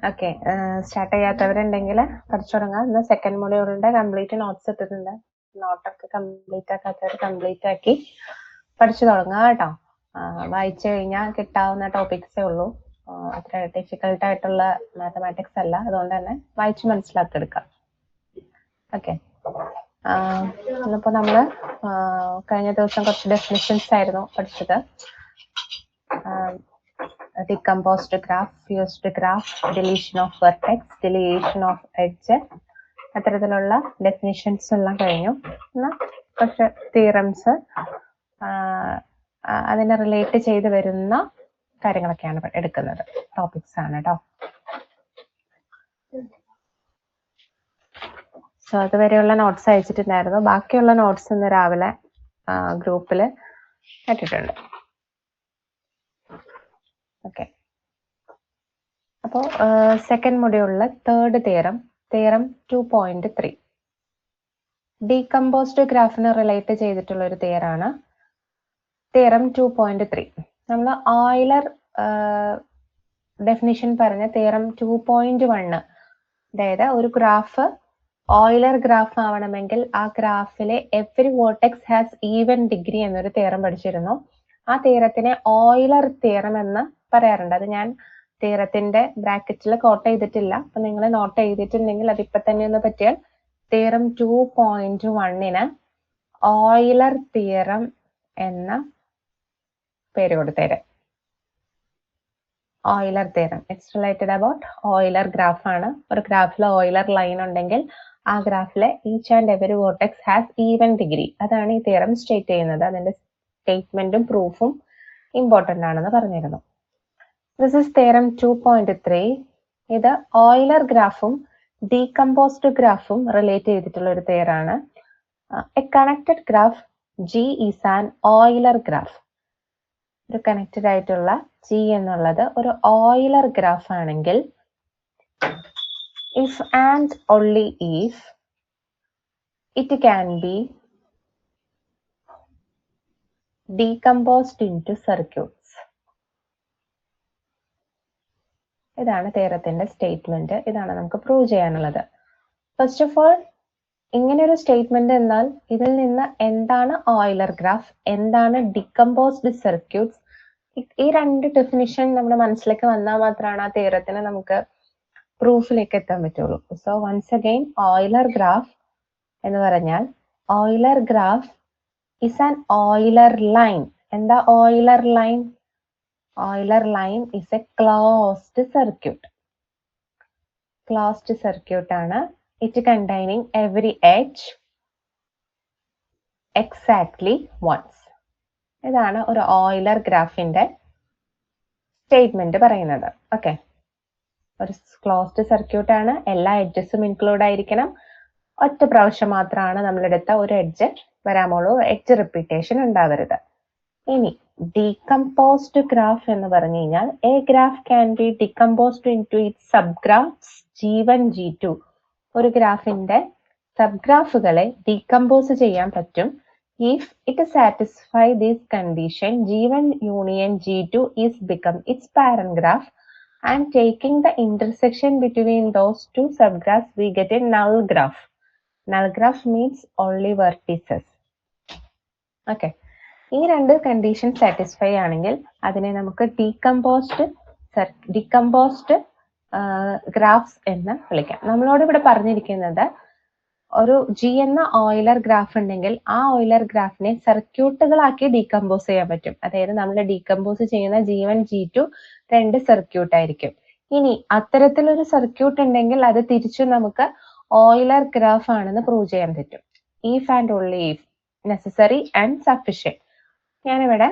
Okay, start ചെയ്യാത്തവരുണ്ടെങ്കിൽ പഠിച്ചു തുടങ്ങാം. ഇന്ന് സെക്കൻഡ് മൊഡ്യൂളിന്റെ കംപ്ലീറ്റ് നോട്ട്സ് ഇട്ടിട്ടുണ്ട്. നോട്ടൊക്കെ കംപ്ലീറ്റ് ആക്കാത്തവർ കംപ്ലീറ്റ് ആക്കി പഠിച്ചു തുടങ്ങുക കേട്ടോ. വായിച്ചു കഴിഞ്ഞാൽ കിട്ടാവുന്ന ടോപ്പിക്സേ ഉള്ളൂ. അത്ര ഡിഫിക്കൽട്ട് ആയിട്ടുള്ള മാത്തമാറ്റിക്സ് അല്ല, അതുകൊണ്ട് തന്നെ വായിച്ച് മനസ്സിലാക്കി എടുക്കാം. ഓക്കെ, ഇന്നിപ്പോ നമ്മള് കഴിഞ്ഞ ദിവസം കുറച്ച് ഡെഫിനിഷൻസ് ആയിരുന്നു പഠിച്ചത്. Decomposed graph, fused graph, deletion of vertex, deletion of edge, അത്തരത്തിലുള്ള ഡെഫിനിഷൻസ് എല്ലാം കഴിഞ്ഞു. കുറച്ച് തിയറംസ്, അതിനെ റിലേറ്റ് ചെയ്ത് വരുന്ന കാര്യങ്ങളൊക്കെയാണ് എടുക്കുന്നത്, ടോപ്പിക്സ് ആണ് കേട്ടോ. സോ അതുവരെയുള്ള നോട്ട്സ് അയച്ചിട്ടുണ്ടായിരുന്നു. ബാക്കിയുള്ള നോട്ട്സ് ഇന്ന് രാവിലെ ഗ്രൂപ്പിൽ ഇട്ടിട്ടുണ്ട്. ഓക്കെ, അപ്പോൾ സെക്കൻഡ് മൊഡ്യൂളില് തേർഡ് തിയറം 2.3 ഡീകമ്പോസ്ഡ് ഗ്രാഫിന് റിലേറ്റ് ചെയ്തിട്ടുള്ള ഒരു തിയറാണ് തിയറം 2.3. നമ്മൾ ഓയിലർ ഡെഫിനിഷൻ പറഞ്ഞ തിയറം 2.1, അതായത് ഒരു ഗ്രാഫ് ഓയിലർ ഗ്രാഫ് ആവണമെങ്കിൽ ആ ഗ്രാഫിലെ every vertex has even degree എന്നൊരു തിയറം പഠിച്ചിരുന്നു. ആ തിയറത്തിനെ ഓയിലർ തിയറം എന്ന് പറയാറുണ്ട്. അത് ഞാൻ തിയറത്തിന്റെ ബ്രാക്കറ്റിൽ കോട്ട് ചെയ്തിട്ടില്ല. അപ്പൊ നിങ്ങൾ നോട്ട് ചെയ്തിട്ടുണ്ടെങ്കിൽ അതിപ്പോ തന്നെ ഒന്ന് പറ്റിയാൽ തിയറം 2.1ന് ഓയിലർ തിയറം എന്ന പേര് കൊടുത്തേര്. Euler theorem, it's related about Euler graph ആണ്. ഒരു ഗ്രാഫിൽ ഓയിലർ ലൈൻ ഉണ്ടെങ്കിൽ ആ ഗ്രാഫിലെ each and every vertex has even degree. അതാണ് ഈ തിയറം സ്റ്റേറ്റ് ചെയ്യുന്നത്. അതിന്റെ സ്റ്റേറ്റ്മെന്റും പ്രൂഫും ഇമ്പോർട്ടന്റ് ആണെന്ന് പറഞ്ഞിരുന്നു. This is theorem 2.3. ഇത് ഓയിലർ ഗ്രാഫും ഡീകമ്പോസ്ഡ് ഗ്രാഫും റിലേറ്റ് ചെയ്തിട്ടുള്ള ഒരു തിയറാണ്. A connected graph G is an Euler graph. ഒരു കണക്റ്റഡ് ആയിട്ടുള്ള ജി എന്നുള്ളത് ഒരു ഓയിലർ ഗ്രാഫ് ആണെങ്കിൽ if and only if it can be decomposed into circuits. ഇതാണ് തിയറത്തിന്റെ സ്റ്റേറ്റ്മെന്റ്. ഇതാണ് നമുക്ക് പ്രൂവ് ചെയ്യാനുള്ളത്. ഫസ്റ്റ് ഓഫ് ഓൾ, ഇങ്ങനെ ഒരു സ്റ്റേറ്റ്മെന്റ് എന്നാൽ ഇതിൽ നിന്ന് എന്താണ് ഓയിലർ ഗ്രാഫ്, എന്താണ് ഡികമ്പോസ്ഡ് സർക്യൂട്ട്സ്, ഈ രണ്ട് ഡെഫിനിഷൻ നമ്മുടെ മനസ്സിലേക്ക് വന്നാൽ മാത്രമാണ് ആ തിയറത്തിന് നമുക്ക് പ്രൂഫിലേക്ക് എത്താൻ പറ്റുള്ളൂ. So once again, Euler graph എന്ന് പറഞ്ഞാൽ Euler graph is an Euler line. എന്താ Euler line? Euler line is a closed circuit. Closed circuit ആണ്. It containing every edge exactly once. ഇതാണ് ഒരു ഓയിലർ ഗ്രാഫിന്റെ സ്റ്റേറ്റ്മെന്റ് പറയുന്നത്. ഓക്കെ, ഒരു ക്ലോസ്ഡ് സർക്യൂട്ട് ആണ്. എല്ലാ എഡ്ജസും ഇൻക്ലൂഡ് ആയിരിക്കണം. ഒറ്റ പ്രാവശ്യം മാത്രമാണ് നമ്മളെടുത്ത ഒരു എഡ്ജ് വരാമുള്ളൂ. എഡ്ജ് റിപ്പീറ്റേഷൻ ഉണ്ടാവരുത്. ഇനി ഡീകമ്പോസ്ഡ് ഗ്രാഫ് എന്ന് പറഞ്ഞു കഴിഞ്ഞാൽ a graph can be decomposed into its subgraphs G1, G2. ഒരു ഗ്രാഫിന്റെ സബ് ഗ്രാഫുകളെ ഡീകമ്പോസ് ചെയ്യാൻ പറ്റും if it satisfy this condition. G1 union G2 is become its parent graph, and taking the intersection between those two subgraphs we get a null graph. Null graph means only vertices. Okay, ഈ രണ്ട് condition satisfy ആണെങ്കിൽ അതിനെ നമുക്ക് decomposed graphs എന്ന് വിളിക്കാം. നമ്മളോട് ഇവിടെ പറഞ്ഞിരിക്കുന്നത് ഒരു ജി എന്ന ഓയിലർ ഗ്രാഫ് ഉണ്ടെങ്കിൽ ആ ഓയിലർ ഗ്രാഫിനെ സർക്യൂട്ടുകളാക്കി ഡീകമ്പോസ് ചെയ്യാൻ പറ്റും. അതായത് നമ്മൾ ഡീകമ്പോസ് ചെയ്യുന്ന G1, G2 രണ്ട് സർക്യൂട്ട് ആയിരിക്കും. ഇനി അത്തരത്തിലൊരു സർക്യൂട്ട് ഉണ്ടെങ്കിൽ അത് തിരിച്ചു നമുക്ക് ഓയിലർ ഗ്രാഫ് ആണെന്ന് പ്രൂവ് ചെയ്യാൻ പറ്റും. if and only if necessary and sufficient. ഞാനിവിടെ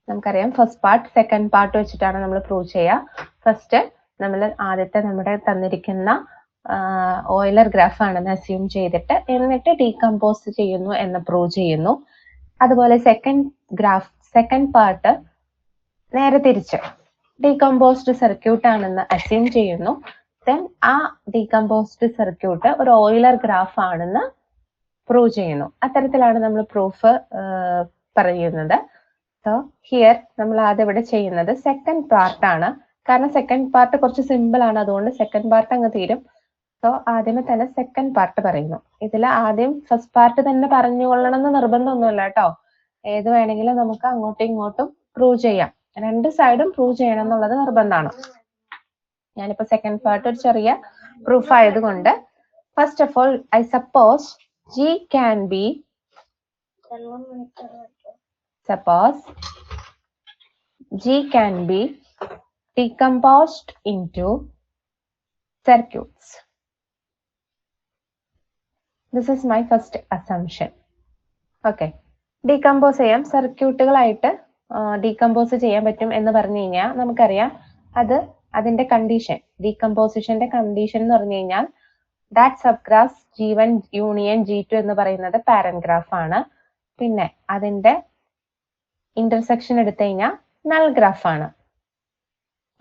നമുക്കറിയാം ഫസ്റ്റ് പാർട്ട് സെക്കൻഡ് പാർട്ട് വെച്ചിട്ടാണ് നമ്മൾ പ്രൂവ് ചെയ്യുക. ഫസ്റ്റ് നമ്മൾ ആദ്യത്തെ നമ്മുടെ തന്നിരിക്കുന്ന ഓയിലർ ഗ്രാഫ് ആണെന്ന് അസ്യൂം ചെയ്തിട്ട് എന്നിട്ട് ഡീകമ്പോസ് ചെയ്യുന്നു എന്ന് പ്രൂവ് ചെയ്യുന്നു. അതുപോലെ സെക്കൻഡ് പാർട്ട് നേരെ തിരിച്ച് ഡീകമ്പോസ്ഡ് സർക്യൂട്ട് ആണെന്ന് അസ്യൂം ചെയ്യുന്നു. ദെൻ ആ ഡീകമ്പോസ്ഡ് സർക്യൂട്ട് ഒരു ഓയിലർ ഗ്രാഫ് ആണെന്ന് പ്രൂവ് ചെയ്യുന്നു. അത്തരത്തിലാണ് നമ്മൾ പ്രൂഫ് പറയുന്നത്. സോ ഹിയർ നമ്മൾ ആദ്യം ഇവിടെ ചെയ്യുന്നത് സെക്കൻഡ് പാർട്ടാണ്. കാരണം സെക്കൻഡ് പാർട്ട് കുറച്ച് സിമ്പിൾ ആണ്, അതുകൊണ്ട് സെക്കൻഡ് പാർട്ട് അങ്ങ് തീരും. സോ ആദ്യമേ തന്നെ സെക്കൻഡ് പാർട്ട് പറയുന്നു. ഇതിൽ ആദ്യം ഫസ്റ്റ് പാർട്ട് തന്നെ പറഞ്ഞുകൊള്ളണം എന്ന് നിർബന്ധമൊന്നുമില്ല കേട്ടോ. ഏത് വേണമെങ്കിലും നമുക്ക് അങ്ങോട്ടും ഇങ്ങോട്ടും പ്രൂവ് ചെയ്യാം. രണ്ട് സൈഡും പ്രൂവ് ചെയ്യണം എന്നുള്ളത് നിർബന്ധമാണ്. ഞാനിപ്പോ സെക്കൻഡ് പാർട്ട് ഒരു ചെറിയ പ്രൂഫ് ആയതുകൊണ്ട് first of all I suppose G can be decomposed into circuits. This is my first assumption. Okay. Decompose ചെയ്യാം, സർക്യൂട്ടുകളായിട്ട് ഡീകമ്പോസ് ചെയ്യാൻ പറ്റും എന്ന് പറഞ്ഞു കഴിഞ്ഞാൽ നമുക്കറിയാം അത് അതിന്റെ കണ്ടീഷൻ, ഡീകമ്പോസിഷന്റെ കണ്ടീഷൻ എന്ന് പറഞ്ഞു കഴിഞ്ഞാൽ that subgraph G1 union G2 എന്ന് പറയുന്നത് പാരന്റ് ഗ്രാഫ് ആണ്. പിന്നെ അതിന്റെ ഇന്റർസെക്ഷൻ എടുത്തു കഴിഞ്ഞാൽ നൾ ഗ്രാഫ് ആണ്.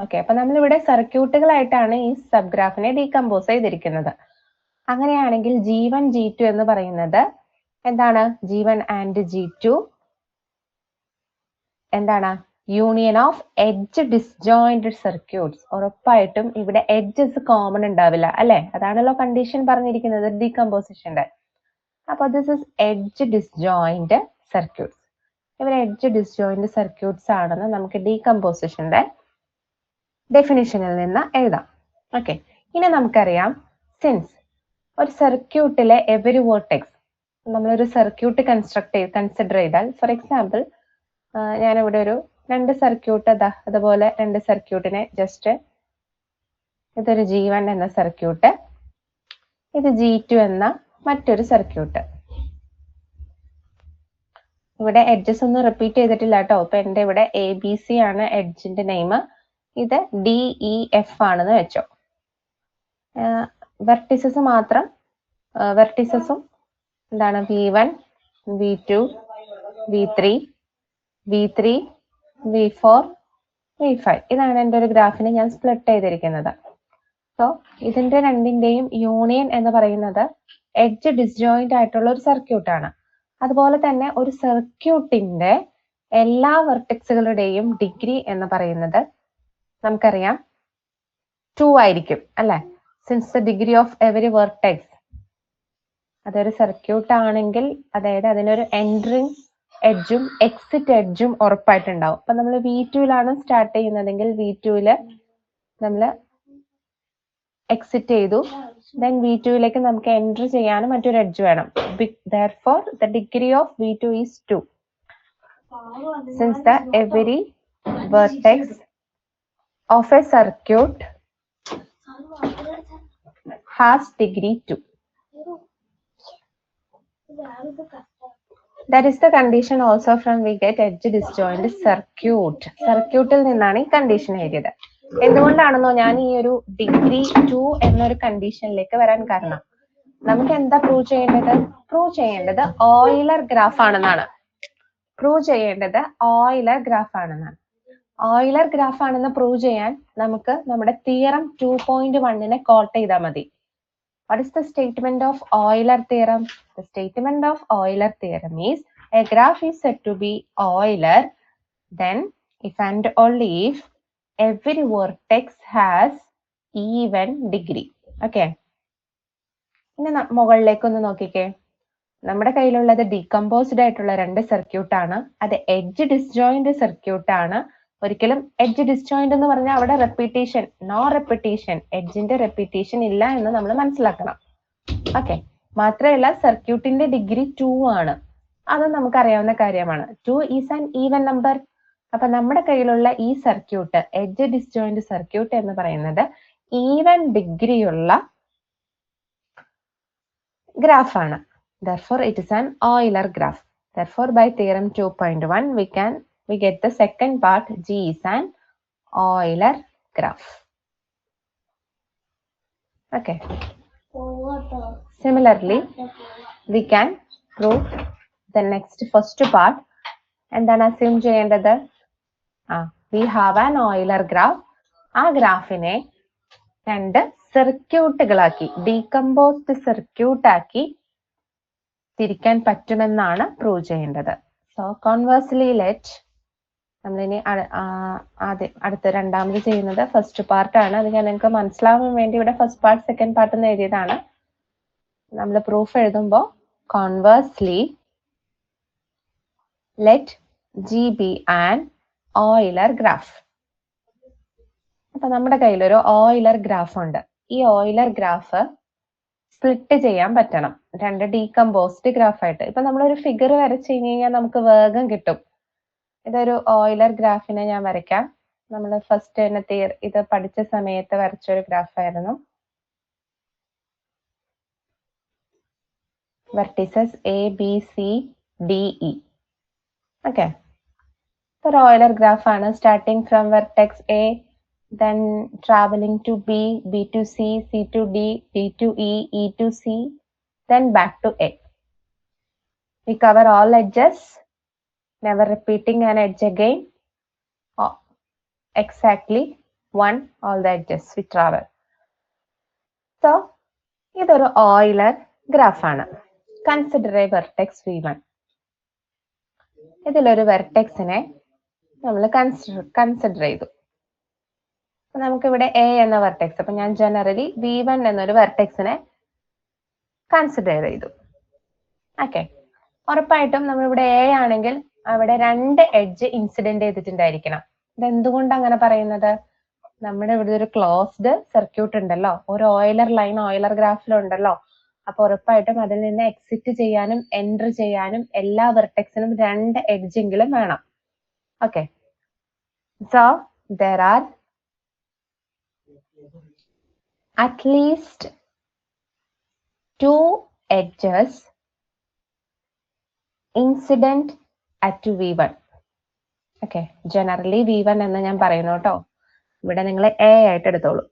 ഓക്കെ, അപ്പൊ നമ്മളിവിടെ സർക്യൂട്ടുകളായിട്ടാണ് ഈ സബ് ഗ്രാഫിനെ ഡീകമ്പോസ് ചെയ്തിരിക്കുന്നത്. അങ്ങനെയാണെങ്കിൽ G1 G2 എന്ന് പറയുന്നത് എന്താണ്? G1 ആൻഡ് G2 എന്താണ്? Union of edge disjointed circuits. ഉറപ്പായിട്ടും ഇവിടെ എഡ്ജസ് കോമൺ ഉണ്ടാവില്ല അല്ലെ? അതാണല്ലോ കണ്ടീഷൻ പറഞ്ഞിരിക്കുന്നത് ഡീകമ്പോസിഷന്റെ. അപ്പൊ this is edge disjoint circuits. ഇവർ എഡ്ജ് ഡിസ്ജോയിന്റ് സർക്യൂട്ട്സ് ആണെന്ന് നമുക്ക് ഡീകമ്പോസിഷന്റെ ഡെഫിനിഷനിൽ നിന്ന് എഴുതാം. ഓക്കെ, ഇനി നമുക്കറിയാം സിൻസ് ഒരു സർക്യൂട്ടിലെ എവരി വേർട്ടെക്സ്, നമ്മളൊരു സർക്യൂട്ട് കൺസിഡർ ചെയ്താൽ, ഫോർ എക്സാമ്പിൾ ഞാനിവിടെ ഒരു രണ്ട് സർക്യൂട്ട് അതുപോലെ രണ്ട് സർക്യൂട്ടിനെ ജസ്റ്റ്, ഇതൊരു G1 എന്ന സർക്യൂട്ട്, ഇത് G2 എന്ന മറ്റൊരു സർക്യൂട്ട്. ഇവിടെ എഡ്ജസ് ഒന്നും റിപ്പീറ്റ് ചെയ്തിട്ടില്ല കേട്ടോ. ഇപ്പൊ എന്റെ ഇവിടെ ABC ആണ് എഡ്ജിന്റെ നെയിം, ഇത് DEF ആണെന്ന് വെച്ചോ. വെർട്ടിസസ് മാത്രം, വെർട്ടിസസും എന്താണ്? V1, V2, V3, V3, V4, V5. ഇതാണ് എൻ്റെ ഒരു ഗ്രാഫിനെ ഞാൻ സ്പ്ലിറ്റ് ചെയ്തിരിക്കുന്നത്. സോ ഇതിന്റെ രണ്ടിന്റെയും യൂണിയൻ എന്ന് പറയുന്നത് എഡ്ജ് ഡിസ്ജോയിന്റ് ആയിട്ടുള്ള ഒരു സർക്യൂട്ടാണ്. അതുപോലെ തന്നെ ഒരു സർക്യൂട്ടിന്റെ എല്ലാ വെർട്ടെക്സുകളുടെയും ഡിഗ്രി എന്ന് പറയുന്നത് നമുക്കറിയാം 2 ആയിരിക്കും അല്ലെ? Since the degree of every vertex, അതൊരു സർക്യൂട്ട് ആണെങ്കിൽ അതായത് അതിനൊരു എൻട്രിങ് എഡ്ജും എക്സിറ്റ് എഡ്ജും ഉറപ്പായിട്ടുണ്ടാവും. അപ്പൊ നമ്മൾ V2ലാണ് സ്റ്റാർട്ട് ചെയ്യുന്നതെങ്കിൽ V2ല് നമ്മൾ എക്സിറ്റ് ചെയ്തു, ദെൻ V2ലേക്ക് നമുക്ക് എൻട്രി ചെയ്യാനും മറ്റൊരു എഡ്ജ് വേണം. Therefore the degree of V2 is 2 since the every vertex of a circuit has degree 2. That is the condition also from we get edge disjoint circuit. സർക്യൂട്ടിൽ നിന്നാണ് ഈ കണ്ടീഷൻ എഴുതിയത്. എന്തുകൊണ്ടാണെന്നോ ഞാൻ ഈ ഒരു ഡിഗ്രി 2 എന്നൊരു കണ്ടീഷനിലേക്ക് വരാൻ കാരണം, നമുക്ക് എന്താ പ്രൂവ് ചെയ്യേണ്ടത്? പ്രൂവ് ചെയ്യേണ്ടത് ഓയിലർ ഗ്രാഫ് ആണെന്നാണ്. പ്രൂവ് ചെയ്യേണ്ടത് ഓയിലർ ഗ്രാഫ് ആണെന്നാണ്. ഓയിലർ ഗ്രാഫ് ആണെന്ന് പ്രൂവ് ചെയ്യാൻ നമുക്ക് നമ്മുടെ തിയറം 2.1നെ കോട്ട് ചെയ്താൽ മതി. What is the statement of Euler theorem? The statement of Euler theorem is a graph is said to be Euler then if and only if every vertex has even degree. Okay. ഇനി മുകളിലേക്ക് ഒന്ന് നോക്കിക്കേ. നമ്മുടെ കയ്യിലുള്ളത് decomposed ആയിട്ടുള്ള രണ്ട് circuit ആണ്. അത് എഡ്ജ് ഡിസ്ജോയിന്റ് സർക്യൂട്ട് ആണ്. ഒരിക്കലും എഡ്ജ് ഡിസ്ജോയിന്റ് എന്ന് പറഞ്ഞാൽ അവിടെ റെപ്പിറ്റേഷൻ, നോ റെപ്പിറ്റേഷൻ, എഡ്ജിന്റെ റെപ്പിറ്റേഷൻ ഇല്ല എന്ന് നമ്മൾ മനസ്സിലാക്കണം. ഓക്കെ, മാത്രമല്ല സർക്യൂട്ടിന്റെ ഡിഗ്രി 2 ആണ്. അത് നമുക്കറിയാവുന്ന കാര്യമാണ്. 2 ഈസ് ആൻ ഈവൻ നമ്പർ. അപ്പൊ നമ്മുടെ കയ്യിലുള്ള ഈ സർക്യൂട്ട്, എഡ്ജ് ഡിസ്ജോയിന്റ് സർക്യൂട്ട് എന്ന് പറയുന്നത് even ഡിഗ്രിയുള്ള ഗ്രാഫാണ്. Therefore it is an Euler graph. Therefore by theorem 2.1 we get the second part, G is an Euler graph. Okay. Similarly we can prove the next first part. എന്താണ് assume ചെയ്യേണ്ടത്? We have an Euler graph. ആ ഗ്രാഫിനെ രണ്ട് സർക്യൂട്ടുകളാക്കി, decomposed circuit ആക്കി തിരിക്കാൻ പറ്റുമെന്നാണ് prove ചെയ്യേണ്ടത്. So conversely let നമ്മളിനി ആദ്യം അടുത്ത രണ്ടാമത് ചെയ്യുന്നത് ഫസ്റ്റ് പാർട്ടാണ്. അത് ഞാൻ നിങ്ങൾക്ക് മനസ്സിലാവാൻ വേണ്ടി ഇവിടെ ഫസ്റ്റ് പാർട്ട് സെക്കൻഡ് പാർട്ട് എന്ന് എഴുതിയതാണ്. നമ്മൾ പ്രൂഫ് എഴുതുമ്പോൾ conversely let G B an Euler graph. അപ്പൊ നമ്മുടെ കയ്യിൽ ഒരു ഓയിലർ ഗ്രാഫ് ഉണ്ട്. ഈ ഓയിലർ ഗ്രാഫ് സ്പ്ലിറ്റ് ചെയ്യാൻ പറ്റണം, രണ്ട് ഡീകമ്പോസ്ഡ് ഗ്രാഫ് ആയിട്ട്. ഇപ്പൊ നമ്മളൊരു ഫിഗർ വരച്ചു കഴിഞ്ഞാൽ നമുക്ക് വേഗം കിട്ടും. ഇതൊരു ഓയിലർ ഗ്രാഫിനെ ഞാൻ വരയ്ക്കാം. നമ്മൾ ഫസ്റ്റ് തന്നെ ഇത് പഠിച്ച സമയത്ത് വരച്ചൊരു ഗ്രാഫായിരുന്നു. Vertices A B C D E. Okay, ഒരു ഓയിലർ ഗ്രാഫ് ആണ്. Starting from vertex A, then traveling to B, B to C, C to D, D to E, E to C, then back to A. We cover all edges, never repeating an edge again. Exactly one all the edges we travel. So ഇതൊരു Euler graph ആണ്. Consider A vertex V1. ഇതിലൊരു വെർട്ടെക്സിനെ നമ്മൾ consider ചെയ്തു. നമുക്കിവിടെ A എന്ന vertex, അപ്പൊ ഞാൻ generally V1 എന്നൊരു വെർട്ടെക്സിനെ കൺസിഡർ ചെയ്തു. ഓക്കെ, ഉറപ്പായിട്ടും നമ്മളിവിടെ എ ആണെങ്കിൽ അവിടെ രണ്ട് എഡ്ജ് ഇൻസിഡന്റ് ചെയ്തിട്ടുണ്ടായിരിക്കണം. ഇതെന്തുകൊണ്ട് അങ്ങനെ പറയുന്നത്? നമ്മുടെ ഇവിടെ ഒരു ക്ലോസ്ഡ് സർക്യൂട്ട് ഉണ്ടല്ലോ, ഒരു ഓയിലർ ലൈൻ ഓയിലർ ഗ്രാഫിലുണ്ടല്ലോ. അപ്പൊ ഉറപ്പായിട്ടും അതിൽ നിന്ന് എക്സിറ്റ് ചെയ്യാനും എൻറ്റർ ചെയ്യാനും എല്ലാ വെർട്ടെക്സിനും രണ്ട് എഡ്ജെങ്കിലും വേണം. Okay, so there are at least two edges incident at V1. Okay, generally V1 എന്ന് ഞാൻ പറയുന്നു കേട്ടോ. ഇവിടെ നിങ്ങൾ എ ആയിട്ട് എടുത്തോളൂ.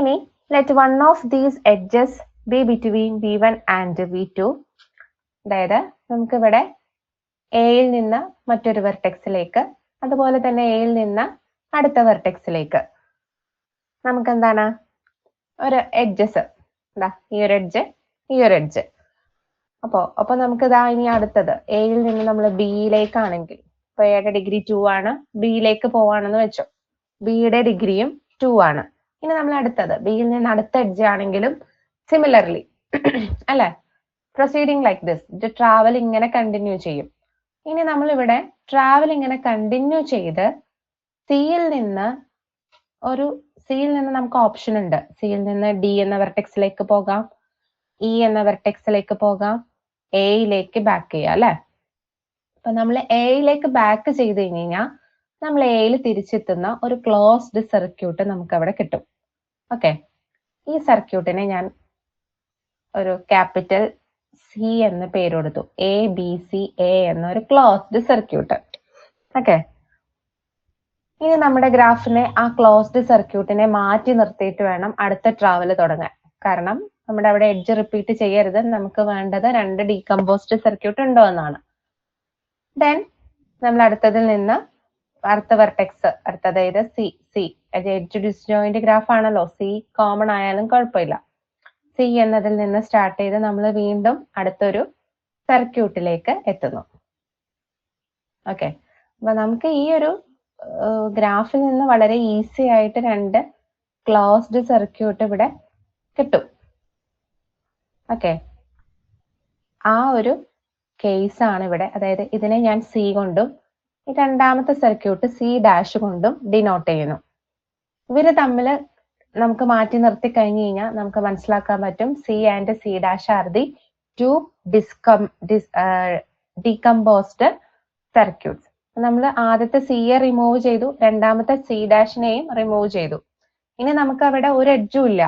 ഇനി let one of these edges be between V1 and V2. അതായത് നമുക്കിവിടെ എയിൽ നിന്ന് മറ്റൊരു വെർട്ടെക്സിലേക്ക്, അതുപോലെ തന്നെ എയിൽ നിന്ന് അടുത്ത വെർട്ടെക്സിലേക്ക് നമുക്ക് എന്താണ് ഒരു എഡ്ജസ്, ഈ ഒരു എഡ്ജ്, ഈ ഒരു എഡ്ജ്. അപ്പൊ നമുക്ക് ഇതാ ഇനി അടുത്തത് എയിൽ നിന്ന് നമ്മൾ ബിയിലേക്കാണെങ്കിൽ, ഇപ്പൊ എയുടെ ഡിഗ്രി 2 ആണ്, ബിയിലേക്ക് പോവാണെന്ന് വെച്ചോ, ബിയുടെ ഡിഗ്രിയും 2 ആണ്. ഇനി നമ്മൾ അടുത്തത് ബിയിൽ നിന്ന് അടുത്ത എഡ്ജ് ആണെങ്കിലും സിമിലർലി അല്ലെ, പ്രൊസീഡിങ് ലൈക്ക് ദിസ്, ട്രാവൽ ഇങ്ങനെ കണ്ടിന്യൂ ചെയ്യും. ഇനി നമ്മൾ ഇവിടെ ട്രാവൽ ഇങ്ങനെ കണ്ടിന്യൂ ചെയ്ത് സിയിൽ നിന്ന് നമുക്ക് ഓപ്ഷൻ ഉണ്ട്. സിയിൽ നിന്ന് ഡി എന്ന വെർട്ടെക്സിലേക്ക് പോകാം, ഇ എന്ന വെർട്ടെക്സിലേക്ക് പോകാം, എയിലേക്ക് ബാക്ക് ചെയ്യാം അല്ലെ. അപ്പൊ നമ്മൾ എയിലേക്ക് ബാക്ക് ചെയ്ത് കഴിഞ്ഞാൽ നമ്മൾ എയിൽ തിരിച്ചെത്തുന്ന ഒരു ക്ലോസ്ഡ് സർക്യൂട്ട് നമുക്ക് അവിടെ കിട്ടും. ഓക്കെ, ഈ സർക്യൂട്ടിനെ ഞാൻ ഒരു ക്യാപിറ്റൽ സി എന്ന് പേര് കൊടുത്തു. എ ബി സി എ എന്നൊരു ക്ലോസ്ഡ് സർക്യൂട്ട്. ഓക്കെ, ഇനി നമ്മുടെ ഗ്രാഫിനെ ആ ക്ലോസ്ഡ് സർക്യൂട്ടിനെ മാറ്റി നിർത്തിയിട്ട് വേണം അടുത്ത ട്രാവൽ തുടങ്ങാൻ. കാരണം നമ്മുടെ അവിടെ എഡ്ജ് റിപ്പീറ്റ് ചെയ്യരുത്, നമുക്ക് വേണ്ടത് രണ്ട് ഡീകമ്പോസ്ഡ് സർക്യൂട്ട് ഉണ്ടോ എന്നാണ്. ദെൻ നമ്മൾ അടുത്തതിൽ നിന്ന് അടുത്ത വെർട്ടെക്സ്, അതായത് സി എഡ്ജ് ഡിസ്ജോയിന്റ് ഗ്രാഫ് ആണല്ലോ, സി കോമൺ ആയാലും കുഴപ്പമില്ല. സി എന്നതിൽ നിന്ന് സ്റ്റാർട്ട് ചെയ്ത് നമ്മൾ വീണ്ടും അടുത്തൊരു സർക്യൂട്ടിലേക്ക് എത്തുന്നു. ഓക്കെ, അപ്പൊ നമുക്ക് ഈ ഒരു ഗ്രാഫിൽ നിന്ന് വളരെ ഈസി ആയിട്ട് രണ്ട് ക്ലോസ്ഡ് സർക്യൂട്ട് ഇവിടെ കിട്ടും. ഓക്കെ, ആ ഒരു കേസ് ആണ് ഇവിടെ. അതായത് ഇതിനെ ഞാൻ സി കൊണ്ടും ഈ രണ്ടാമത്തെ സർക്യൂട്ട് സി ഡാഷ് കൊണ്ടും ഡിനോട്ട് ചെയ്യുന്നു. ഇവര് തമ്മിൽ നമുക്ക് മാറ്റി നിർത്തി കഴിഞ്ഞു കഴിഞ്ഞാൽ നമുക്ക് മനസ്സിലാക്കാൻ പറ്റും C and C dash are the two decomposed circuits. നമ്മൾ ആദ്യത്തെ സിയെ റിമൂവ് ചെയ്തു, രണ്ടാമത്തെ സി ഡാഷിനെയും റിമൂവ് ചെയ്തു. ഇനി നമുക്ക് അവിടെ ഒരു എഡ്ജും ഇല്ല.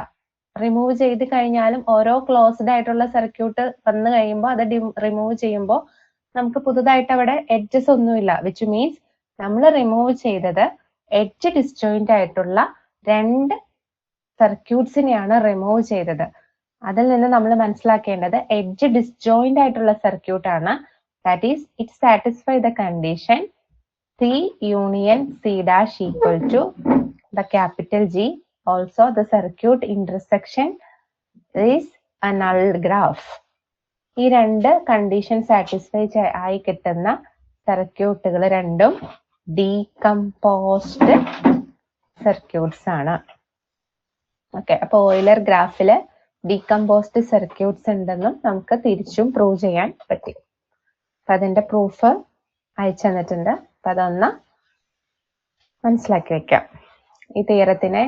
റിമൂവ് ചെയ്ത് കഴിഞ്ഞാലും ഓരോ ക്ലോസ്ഡ് ആയിട്ടുള്ള സർക്യൂട്ട് വന്നു കഴിയുമ്പോൾ അത് റിമൂവ് ചെയ്യുമ്പോൾ നമുക്ക് പുതുതായിട്ട് അവിടെ എഡ്ജസ് ഒന്നുമില്ല. വിച്ച് മീൻസ് നമ്മൾ റിമൂവ് ചെയ്തത് എഡ്ജ് ഡിസ്ജോയിന്റ് ആയിട്ടുള്ള രണ്ട് സർക്യൂട്ട്സിനെയാണ് റിമൂവ് ചെയ്തത്. അതിൽ നിന്ന് നമ്മൾ മനസ്സിലാക്കേണ്ടത് എഡ്ജ് ഡിസ്ജോയിന്റ് ആയിട്ടുള്ള സർക്യൂട്ട് ആണ്. That is it satisfy the condition C union C dash equal to the capital G. Also the circuit intersection is a null graph. ഈ രണ്ട് കണ്ടീഷൻ സാറ്റിസ്ഫൈ ആയി കിട്ടുന്ന സർക്യൂട്ടുകൾ രണ്ടും ഡീകമ്പോസ്ഡ് സർക്യൂട്ട്സ് ആണ്. ഓക്കെ, അപ്പൊ ഓയിലർ ഗ്രാഫില് ഡീകമ്പോസ്ഡ് സർക്യൂട്ട്സ് ഉണ്ടെന്നും നമുക്ക് തിരിച്ചും പ്രൂവ് ചെയ്യാൻ പറ്റി. അപ്പൊ അതിന്റെ പ്രൂഫ് അയച്ചു തന്നിട്ടുണ്ട്. അപ്പൊ അതൊന്ന് മനസ്സിലാക്കി വെക്കാം. ഈ തിയറത്തിനെ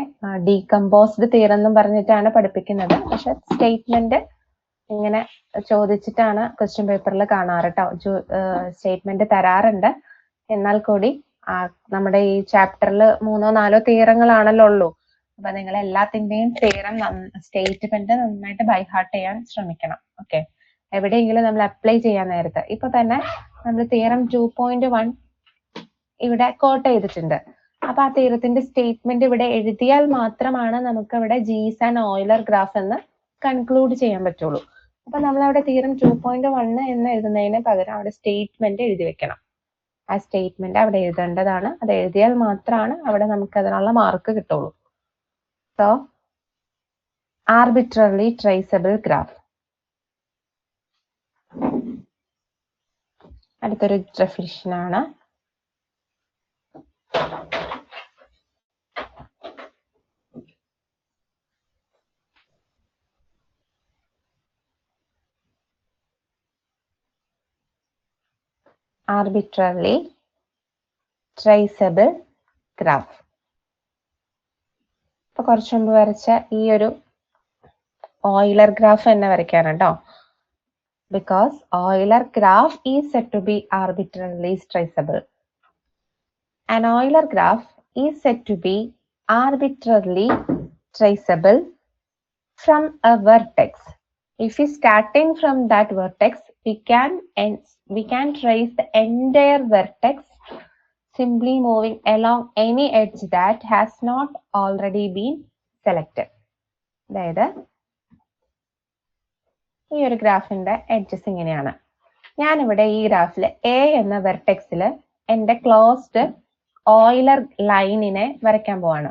ഡീകമ്പോസ്ഡ് തിയറം എന്നും പറഞ്ഞിട്ടാണ് പഠിപ്പിക്കുന്നത്. പക്ഷെ സ്റ്റേറ്റ്മെന്റ് ഇങ്ങനെ ചോദിച്ചിട്ടാണ് ക്വസ്റ്റ്യൻ പേപ്പറിൽ കാണാറ് കേട്ടോ. സ്റ്റേറ്റ്മെന്റ് തരാറുണ്ട്. എന്നാൽ കൂടി നമ്മുടെ ഈ ചാപ്റ്ററിൽ 3-4 തിയറങ്ങളാണല്ലോ ഉള്ളൂ. അപ്പൊ നിങ്ങൾ എല്ലാത്തിന്റെയും തിയറം സ്റ്റേറ്റ്മെന്റ് നന്നായിട്ട് ബൈഹാർട്ട് ചെയ്യാൻ ശ്രമിക്കണം. ഓക്കെ, എവിടെയെങ്കിലും നമ്മൾ അപ്ലൈ ചെയ്യാൻ നേരത്തെ ഇപ്പൊ തന്നെ നമ്മൾ തിയറം 2.1 ഇവിടെ കോട്ട് ചെയ്തിട്ടുണ്ട്. അപ്പൊ ആ തിയറത്തിന്റെ സ്റ്റേറ്റ്മെന്റ് ഇവിടെ എഴുതിയാൽ മാത്രമാണ് നമുക്ക് ഇവിടെ ജീസ് ആൻഡ് ഓയിലർ ഗ്രാഫ് എന്ന് കൺക്ലൂഡ് ചെയ്യാൻ പറ്റുള്ളൂ. അപ്പൊ നമ്മൾ അവിടെ തിയറം 2.1 എന്ന് എഴുതുന്നതിന് പകരം അവിടെ സ്റ്റേറ്റ്മെന്റ് എഴുതി വെക്കണം. ആ സ്റ്റേറ്റ്മെന്റ് അവിടെ എഴുതേണ്ടതാണ്. അത് എഴുതിയാൽ മാത്രമാണ് അവിടെ നമുക്ക് അതിനുള്ള മാർക്ക് കിട്ടുള്ളൂ. So arbitrarily traceable graph. അടുത്തൊരു ഡെഫിനിഷൻ ആണ്. arbitrarily traceable graph. ഇപ്പൊ കുറച്ചു മുമ്പ് വരച്ച ഈ ഒരു ഓയിലർ ഗ്രാഫ് തന്നെ വരയ്ക്കാണ് കേട്ടോ. Because Euler graph is said to be arbitrarily traceable. An Euler graph is said to be arbitrarily traceable from a vertex. If we starting from that vertex, we can trace the entire vertex simply moving along any edge that has not already been selected. അതായത് ഈ ഒരു ഗ്രാഫിന്റെ edges ഇങ്ങനെയാണ്. ഞാനിവിടെ ഈ ഗ്രാഫിൽ A എന്ന വെർട്ടെക്സിൽ എന്റെ ക്ലോസ്ഡ് ഓയിലർ ലൈനിനെ വരയ്ക്കാൻ പോവാണ്.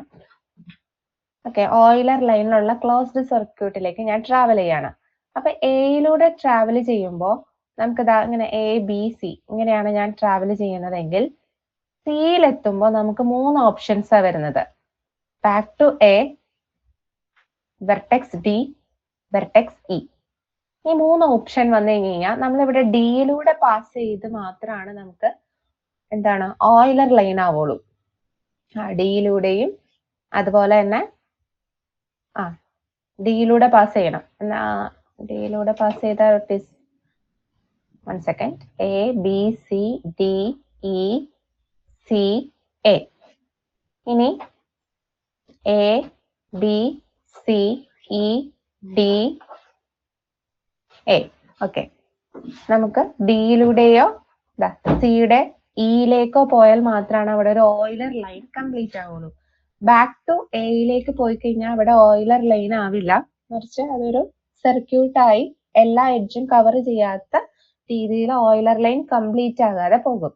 ഓക്കെ, ഓയിലർ ലൈനിലുള്ള ക്ലോസ്ഡ് സർക്യൂട്ടിലേക്ക് ഞാൻ ട്രാവൽ ചെയ്യാണ്. അപ്പൊ എയിലൂടെ ട്രാവൽ ചെയ്യുമ്പോൾ നമുക്ക് ഇങ്ങനെ എ ബി സി ഇങ്ങനെയാണ് ഞാൻ ട്രാവൽ ചെയ്യുന്നതെങ്കിൽ സിയിലെത്തുമ്പോൾ നമുക്ക് 3 ഓപ്ഷൻസാ വരുന്നത്. Back to A, vertex D, vertex E. ഈ 3 ഓപ്ഷൻ വന്നു കഴിഞ്ഞാൽ നമ്മളിവിടെ ഡിയിലൂടെ പാസ് ചെയ്ത് മാത്രമാണ് നമുക്ക് എന്താണ് ഓയിലർ ലൈൻ ആവുള്ളൂ. ഡിയിലൂടെയും അതുപോലെ തന്നെ ഡിയിലൂടെ പാസ് ചെയ്യണം. ഡിയിലൂടെ പാസ് ചെയ്താൽ one second, A B C D E C A. ഇനി A B C E D A. Okay, നമുക്ക് ഡിയിലൂടെയോ സിയുടെ ഇയിലേക്കോ പോയാൽ മാത്രമാണ് അവിടെ ഒരു ഓയിലർ ലൈൻ കംപ്ലീറ്റ് ആവുള്ളൂ. ബാക്ക് ടു എയിലേക്ക് പോയി കഴിഞ്ഞാൽ അവിടെ ഓയിലർ ലൈൻ ആവില്ല, മറിച്ച് അതൊരു സർക്യൂട്ടായി എല്ലാ എഡ്ജും കവർ ചെയ്യാത്ത രീതിയിൽ ഓയിലർ ലൈൻ കംപ്ലീറ്റ് ആകാതെ പോകും.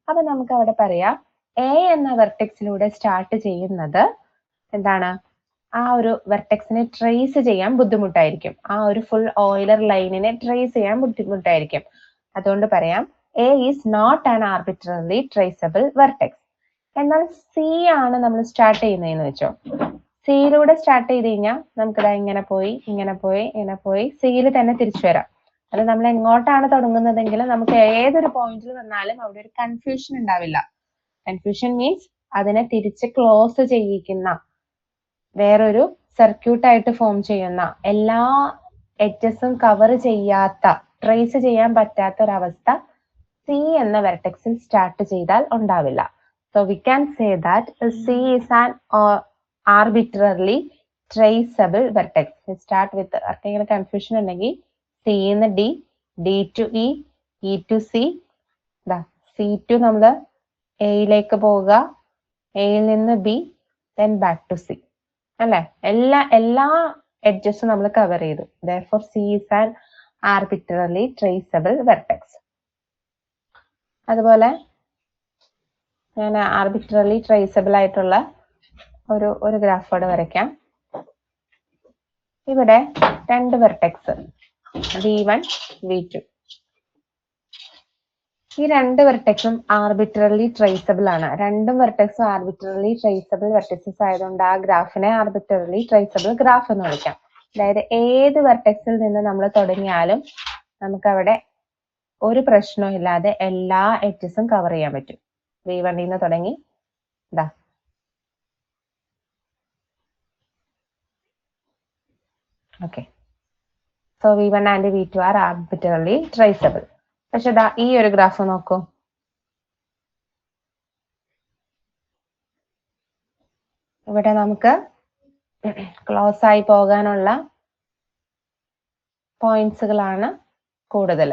അപ്പൊ നമുക്ക് അവിടെ പറയാം എ എന്ന വെർട്ടെക്സിലൂടെ സ്റ്റാർട്ട് ചെയ്യുന്നത് എന്താണ്, ആ ഒരു വെർട്ടെക്സിനെ ട്രേസ് ചെയ്യാൻ ബുദ്ധിമുട്ടായിരിക്കും. ആ ഒരു ഫുൾ ഓയിലർ ലൈനിനെ ട്രേസ് ചെയ്യാൻ ബുദ്ധിമുട്ടായിരിക്കും. അതുകൊണ്ട് പറയാം A is not an arbitrarily traceable vertex. എന്നാൽ സി ആണ് നമ്മൾ സ്റ്റാർട്ട് ചെയ്യുന്നതെന്ന് വെച്ചോ. സിയിലൂടെ സ്റ്റാർട്ട് ചെയ്ത് കഴിഞ്ഞാൽ നമുക്കിതാ ഇങ്ങനെ പോയി ഇങ്ങനെ പോയി ഇങ്ങനെ പോയി സിയിൽ തന്നെ തിരിച്ചു വരാം. അത് നമ്മൾ എങ്ങോട്ടാണ് തുടങ്ങുന്നതെങ്കിൽ നമുക്ക് ഏതൊരു പോയിന്റിൽ വന്നാലും അവിടെ ഒരു കൺഫ്യൂഷൻ ഉണ്ടാവില്ല. കൺഫ്യൂഷൻ മീൻസ് അതിനെ തിരിച്ച് ക്ലോസ് ചെയ്യിക്കുന്ന, വേറൊരു സർക്യൂട്ടായിട്ട് ഫോം ചെയ്യുന്ന, എല്ലാ എഡ്ജസും കവർ ചെയ്യാത്ത, ട്രേസ് ചെയ്യാൻ പറ്റാത്ത ഒരവസ്ഥ സി എന്ന വെർട്ടെക്സിൽ സ്റ്റാർട്ട് ചെയ്താൽ ഉണ്ടാവില്ല. So we can say that C is an arbitrarily traceable vertex. We start with article confusion ഉണ്ടെങ്കിൽ C എന്ന് D, D to E, E to C, C to നമ്മൾ എയിലേക്ക് പോവുക, എയിൽ നിന്ന് B, then back to C. അല്ലെ, എല്ലാ എഡ്ജസും നമ്മൾ കവർ ചെയ്തു. Therefore C is an arbitrarily traceable vertex. അതുപോലെ ഞാൻ ആർബിട്രറിലി ട്രേസബിൾ ആയിട്ടുള്ള ഒരു ഗ്രാഫോടെ വരയ്ക്കാം. ഇവിടെ 2 വെർട്ടെക്സ് V1 V2. ഈ രണ്ട് വെർട്ടെക്സും ആർബിട്രറിലി ട്രേസബിൾ ആണ്. രണ്ടും വെർട്ടെക്സും ആർബിട്രറിലി ട്രേസബിൾ വെർട്ടിസസ് ആയതുകൊണ്ട് ആ ഗ്രാഫിനെ ആർബിട്രറിലി ട്രേസബിൾ ഗ്രാഫ് എന്ന് വിളിക്കാം. അതായത് ഏത് വെർട്ടെക്സിൽ നിന്ന് നമ്മൾ തുടങ്ങിയാലും നമുക്ക് അവിടെ ഒരു പ്രശ്നവും ഇല്ലാതെ എല്ലാ എഡ്ജസും കവർ ചെയ്യാൻ പറ്റും. V1 നിന്ന് തുടങ്ങി ഇതാ okay. So V1 and V2 are arbitrarily traceable. പക്ഷെ ദാ ഈ ഒരു ഗ്രാഫ് നോക്കൂ. ഇവിടെ നമുക്ക് ക്ലോസ് ആയി പോകാനുള്ള പോയിന്റ്സുകളാണ് കൂടുതൽ.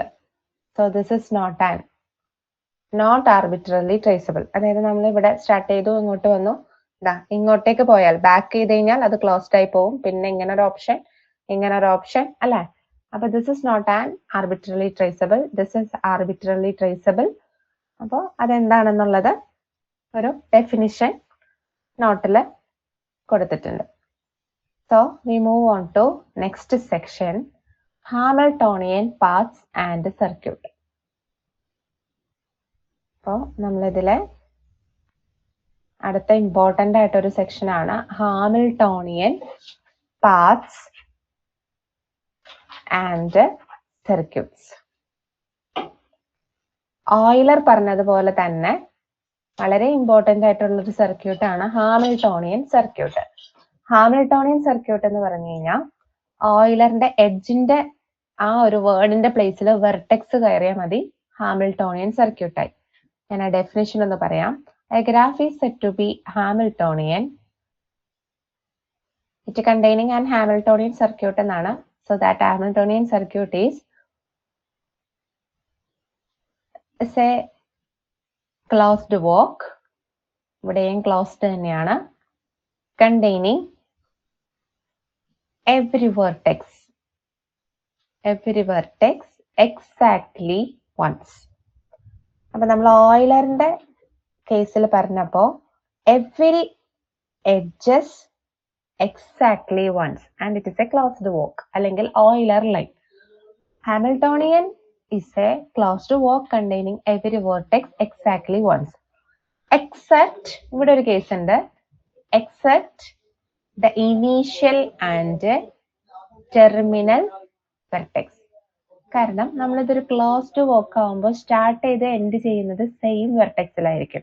So this is not arbitrarily traceable. അതായത് നമ്മൾ ഇവിടെ സ്റ്റാർട്ട് ചെയ്തു, ഇങ്ങോട്ട് വന്നു, ഇതാ ഇങ്ങോട്ടേക്ക് പോയാൽ ബാക്ക് ചെയ്ത് കഴിഞ്ഞാൽ അത് ക്ലോസ്ഡ് ആയി പോകും. പിന്നെ ഇങ്ങനെ ഒരു ഓപ്ഷൻ അല്ലേ? അപ്പൊ this is not an arbitrarily traceable, this is arbitrarily traceable. അപ്പോൾ അതെന്താണെന്നുള്ളത് ഒരു ഡെഫിനിഷൻ നോട്ടിൽ കൊടുത്തിട്ടുണ്ട്. So we move on to next section, Hamiltonian paths and circuit. അപ്പോൾ നമ്മളിതിലെ അടുത്ത ഇമ്പോർട്ടൻ്റ് ആയിട്ടൊരു സെക്ഷനാണ് Hamiltonian paths and circuits. Euler പറഞ്ഞതുപോലെ തന്നെ വളരെ ഇമ്പോർട്ടൻ്റ് ആയിട്ടുള്ള ഒരു സർക്യൂട്ടാണ് ഹാമിൽട്ടോണിയൻ സർക്യൂട്ട്. ഹാമിൽട്ടോണിയൻ സർക്യൂട്ട് എന്ന് പറഞ്ഞു കഴിഞ്ഞാൽ ഓയിലറിന്റെ എഡ്ജിന്റെ ആ ഒരു വേർഡിന്റെ പ്ലേസിൽ വെർട്ടെക്സ് കയറിയാൽ മതി, ഹാമിൽട്ടോണിയൻ സർക്യൂട്ടായി. ഞാൻ ആ ഡെഫിനേഷൻ ഒന്ന് പറയാം. A graph is said to be Hamiltonian, it containing an Hamiltonian circuit എന്നാണ്. So that Hamiltonian circuit is a closed walk, ഇവിടെയും ക്ലോസ്ഡ് തന്നെയാണ്, containing every vertex exactly once. അപ്പൊ നമ്മൾ ഓയിലറിന്റെ കേസിൽ പറഞ്ഞപ്പോ every edges exactly once and it is a closed walk അല്ലെങ്കിൽ Euler line. Hamiltonian is a closed walk containing every vertex exactly once except, ഇവിടെ ഒരു കേസ് ഉണ്ട്, except the initial and terminal vertex. കാരണം നമ്മളിതൊരു ക്ലോസ്ഡ് വോക്ക് ആവുമ്പോൾ start ചെയ്ത് end ചെയ്യുന്നത് same വെർട്ടെക്സിലായിരിക്കും.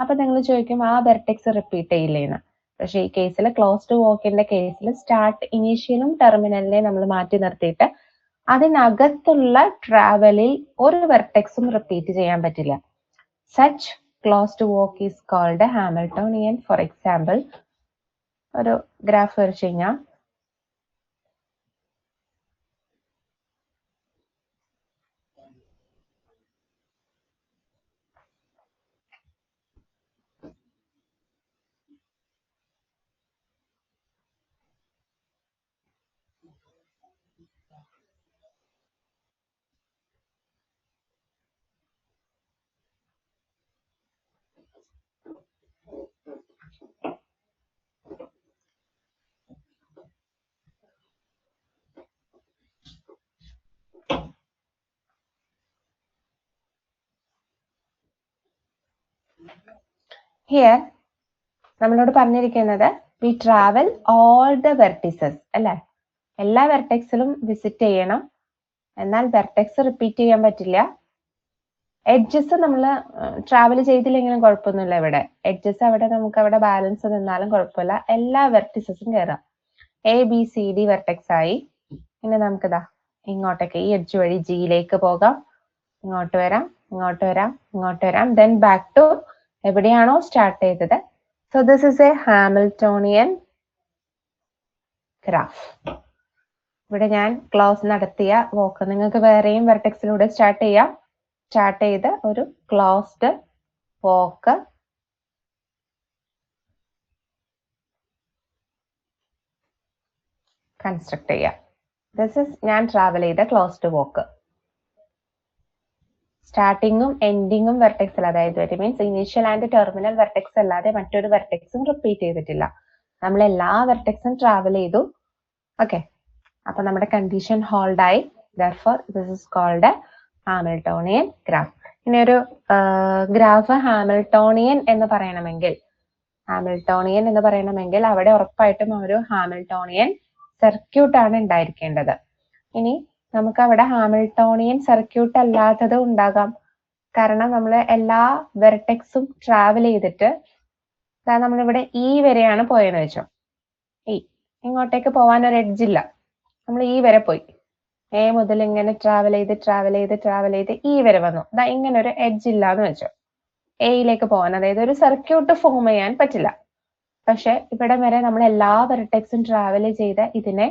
അപ്പൊ നിങ്ങൾ ചോദിക്കും ആ വെർട്ടെക്സ് റിപ്പീറ്റ് ചെയ്യില്ലേന്ന്. പക്ഷെ ഈ കേസിൽ ക്ലോസ്ഡ് വോക്കിന്റെ കേസിൽ സ്റ്റാർട്ട് ഇനീഷ്യലും ടെർമിനലിനെ നമ്മൾ മാറ്റി നിർത്തിയിട്ട് അതിനകത്തുള്ള ട്രാവലിൽ ഒരു വെർട്ടെക്സും റിപ്പീറ്റ് ചെയ്യാൻ പറ്റില്ല. Such closed walk is called Hamiltonian. For example, ഒരു ഗ്രാഫ് വരച്ചു കഴിഞ്ഞാൽ ഹിയർ നമ്മളോട് പറഞ്ഞിരിക്കുന്നത് we travel all the vertices അല്ലെ, എല്ലാ വെർട്ടെക്സിലും വിസിറ്റ് ചെയ്യണം, എന്നാൽ വെർട്ടെക്സ് റിപ്പീറ്റ് ചെയ്യാൻ പറ്റില്ല. എഡ്ജസ് നമ്മൾ ട്രാവൽ ചെയ്തില്ലെങ്കിലും കുഴപ്പമൊന്നുമില്ല. ഇവിടെ എഡ്ജസ് അവിടെ നമുക്ക് അവിടെ ബാലൻസ് നിന്നാലും കുഴപ്പമില്ല, എല്ലാ വെർട്ടിസസും കയറാം. ABCD വെർട്ടെക്സ് ആയി. ഇനി നമുക്കിതാ ഇങ്ങോട്ടേക്ക് ഈ എഡ്ജ് വഴി ജിയിലേക്ക് പോകാം, ഇങ്ങോട്ട് വരാം, ദെൻ ബാക്ക് ടു എവിടെയാണോ സ്റ്റാർട്ട് ചെയ്തത്. So this is A Hamiltonian graph. ഇവിടെ ഞാൻ ക്ലോസ് നടത്തിയ വോക്ക് നിങ്ങൾക്ക് വേറെയും വെർട്ടെക്സിലൂടെ സ്റ്റാർട്ട് ചെയ്ത് ഒരു ക്ലോസ്ഡ് വോക്ക് കൺസ്ട്രക്ട് ചെയ്യാം. ദിസ് ഇസ് ഞാൻ ട്രാവൽ ചെയ്ത ക്ലോസ്ഡ് വോക്ക്. സ്റ്റാർട്ടിങ്ങും എൻഡിങ്ങും വെർട്ടെക്സിൽ, അതായത് it means initial and terminal vertex അല്ലാതെ മറ്റൊരു വെർട്ടെക്സും റിപ്പീറ്റ് ചെയ്തിട്ടില്ല. നമ്മൾ എല്ലാ വെർട്ടെക്സും ട്രാവൽ ചെയ്തു. ഓക്കെ, അപ്പൊ നമ്മുടെ കണ്ടീഷൻ ഹോൾഡ് ആയി. Therefore this is called a Hamiltonian graph. ഇനി ഒരു ഗ്രാഫ് ഹാമിൽട്ടോണിയൻ എന്ന് പറയണമെങ്കിൽ അവിടെ ഉറപ്പായിട്ടും ഒരു ഹാമിൽട്ടോണിയൻ സർക്യൂട്ട് ആണ് ഉണ്ടായിരിക്കേണ്ടത്. ഇനി നമുക്ക് അവിടെ ഹാമിൽട്ടോണിയൻ സർക്യൂട്ട് അല്ലാത്തത് ഉണ്ടാകാം. കാരണം നമ്മൾ എല്ലാ വെർട്ടെക്സും ട്രാവൽ ചെയ്തിട്ട് നമ്മളിവിടെ ഇ വരെയാണ് പോയെന്ന് വെച്ചോ. ഇങ്ങോട്ടേക്ക് പോവാൻ ഒരു എഡ്ജ് ഇല്ല. നമ്മൾ ഇ വരെ പോയി. എ മുതൽ ഇങ്ങനെ ട്രാവൽ ചെയ്ത് ഇ വരെ വന്നു. ഇങ്ങനെ ഒരു എഡ്ജ് ഇല്ല എന്ന് വെച്ചോ. എയിലേക്ക് പോകാൻ, അതായത് ഒരു സർക്യൂട്ട് ഫോം ചെയ്യാൻ പറ്റില്ല. പക്ഷെ ഇവിടെ വരെ നമ്മൾ എല്ലാ വെർട്ടെക്സും ട്രാവൽ ചെയ്ത ഇതിനെ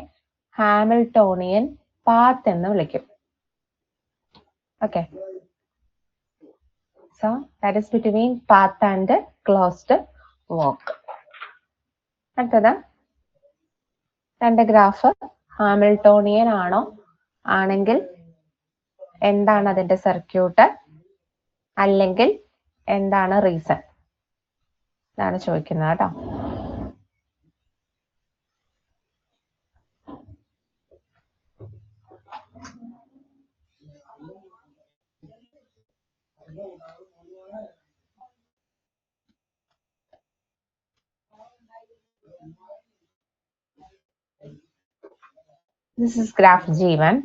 ഹാമിൽട്ടോണിയൻ പാത്ത് എന്ന് വിളിക്കും. Okay, so that is between path and closed walk. അടുത്തത്, രണ്ട് ഗ്രാഫ് ഹാമിൽട്ടോണിയൻ ആണോ, ആണെങ്കിൽ എന്താണ് അതിന്റെ സർക്യൂട്ട്, അല്ലെങ്കിൽ എന്താണ് റീസൺ, ഇതാണ് ചോദിക്കുന്നത് കേട്ടോ. This is graph G1.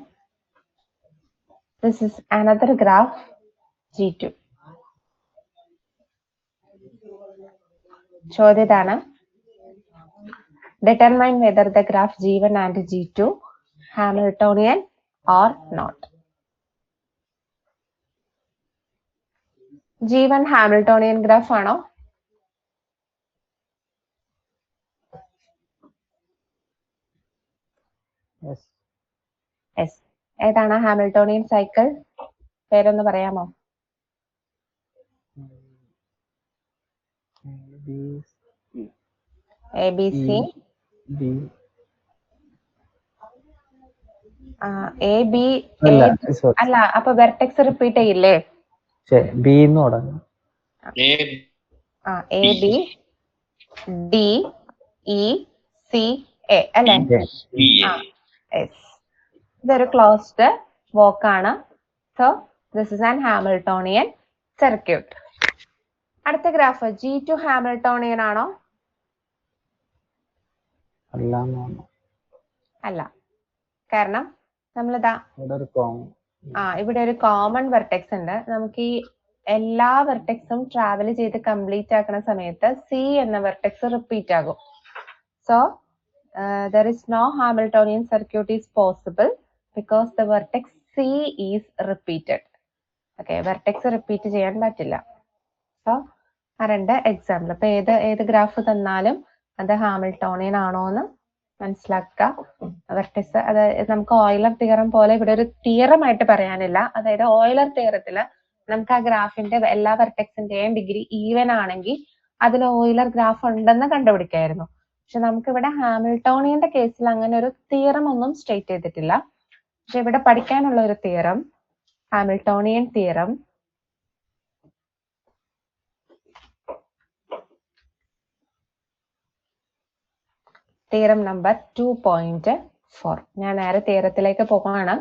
This is another graph G2. ചോദ്യതാണ്, determine whether the graph G1 and G2 Hamiltonian or not. G1 Hamiltonian graph ആണോ? Yes. ഏതാണ് ഹാമിൽട്ടോണിയൻ സൈക്കിൾ? പേരൊന്ന് പറയാമോ? ABC അല്ല, അപ്പൊ വെർട്ടെക്സ് റിപ്പീറ്റ് ചെയ്യില്ലേ? AB DECA അല്ലേ? ഇതൊരു ക്ലോസ്ഡ് വാക്ക് ആണ്. So this is an Hamiltonian circuit. അടുത്ത ഗ്രാഫ് G2 ഹാമിൽട്ടോണിയൻ ആണോ? അല്ല. കാരണം നമ്മളിതാ ഇവിടെ ഒരു കോമൺ വെർട്ടെക്സ് ഉണ്ട്. നമുക്ക് ഈ എല്ലാ വെർട്ടെക്സും ട്രാവൽ ചെയ്ത് കംപ്ലീറ്റ് ആക്കുന്ന സമയത്ത് C എന്ന വെർട്ടെക്സ് റിപ്പീറ്റ് ആകും. So there is no Hamiltonian circuit is possible because the vertex C is repeated. Okay, vertex repeat ചെയ്യാൻ പറ്റില്ല. സോ ആ രണ്ട് എക്സാമ്പിൾ. അപ്പൊ ഏത് ഗ്രാഫ് തന്നാലും അത് ഹാമിൽട്ടോണിയൻ ആണോ എന്ന് മനസ്സിലാക്കുക. വെർട്ടെക്സ്, അതായത് നമുക്ക് ഓയിലർ തിയറം പോലെ ഇവിടെ ഒരു തിയറം ആയിട്ട് പറയാനില്ല. അതായത് ഓയിലർ തിയറത്തില് നമുക്ക് ആ ഗ്രാഫിന്റെ എല്ലാ വെർട്ടെക്സിന്റെയും ഡിഗ്രി ഈവൻ ആണെങ്കിൽ അതിൽ ഓയിലർ ഗ്രാഫ് ഉണ്ടെന്ന് കണ്ടുപിടിക്കായിരുന്നു. പക്ഷെ നമുക്ക് ഇവിടെ ഹാമിൽട്ടോണിയന്റെ കേസിൽ അങ്ങനെ ഒരു തിയറം ഒന്നും സ്റ്റേറ്റ് ചെയ്തിട്ടില്ല. പക്ഷെ ഇവിടെ പഠിക്കാനുള്ള ഒരു theorem, Hamiltonian theorem, theorem number 2.4. ഞാൻ നേരെ തിയറത്തിലേക്ക് പോവാണ്.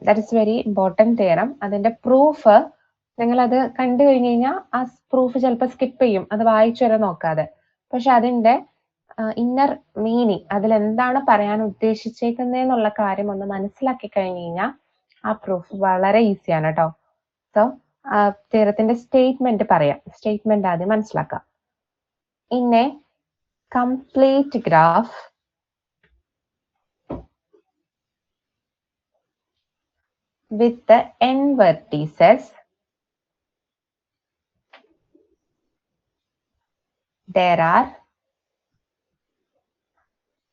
That is very important theorem. അതിന്റെ പ്രൂഫ് നിങ്ങൾ അത് കണ്ടു കഴിഞ്ഞു കഴിഞ്ഞാൽ ആ പ്രൂഫ് ചിലപ്പോൾ സ്കിപ്പ് ചെയ്യും, അത് വായിച്ചു വരെ നോക്കാതെ. പക്ഷെ അതിന്റെ ഇന്നർ മീനിങ്, അതിൽ എന്താണ് പറയാൻ ഉദ്ദേശിച്ചേക്കുന്നതെന്നുള്ള കാര്യം ഒന്ന് മനസ്സിലാക്കി കഴിഞ്ഞു കഴിഞ്ഞാൽ ആ പ്രൂഫ് വളരെ ഈസിയാണ് കേട്ടോ. സോ തിയറത്തിന്റെ സ്റ്റേറ്റ്മെന്റ് പറയാം. സ്റ്റേറ്റ്മെന്റ് ആദ്യം മനസ്സിലാക്കാം. In A complete graph with the n vertices, there are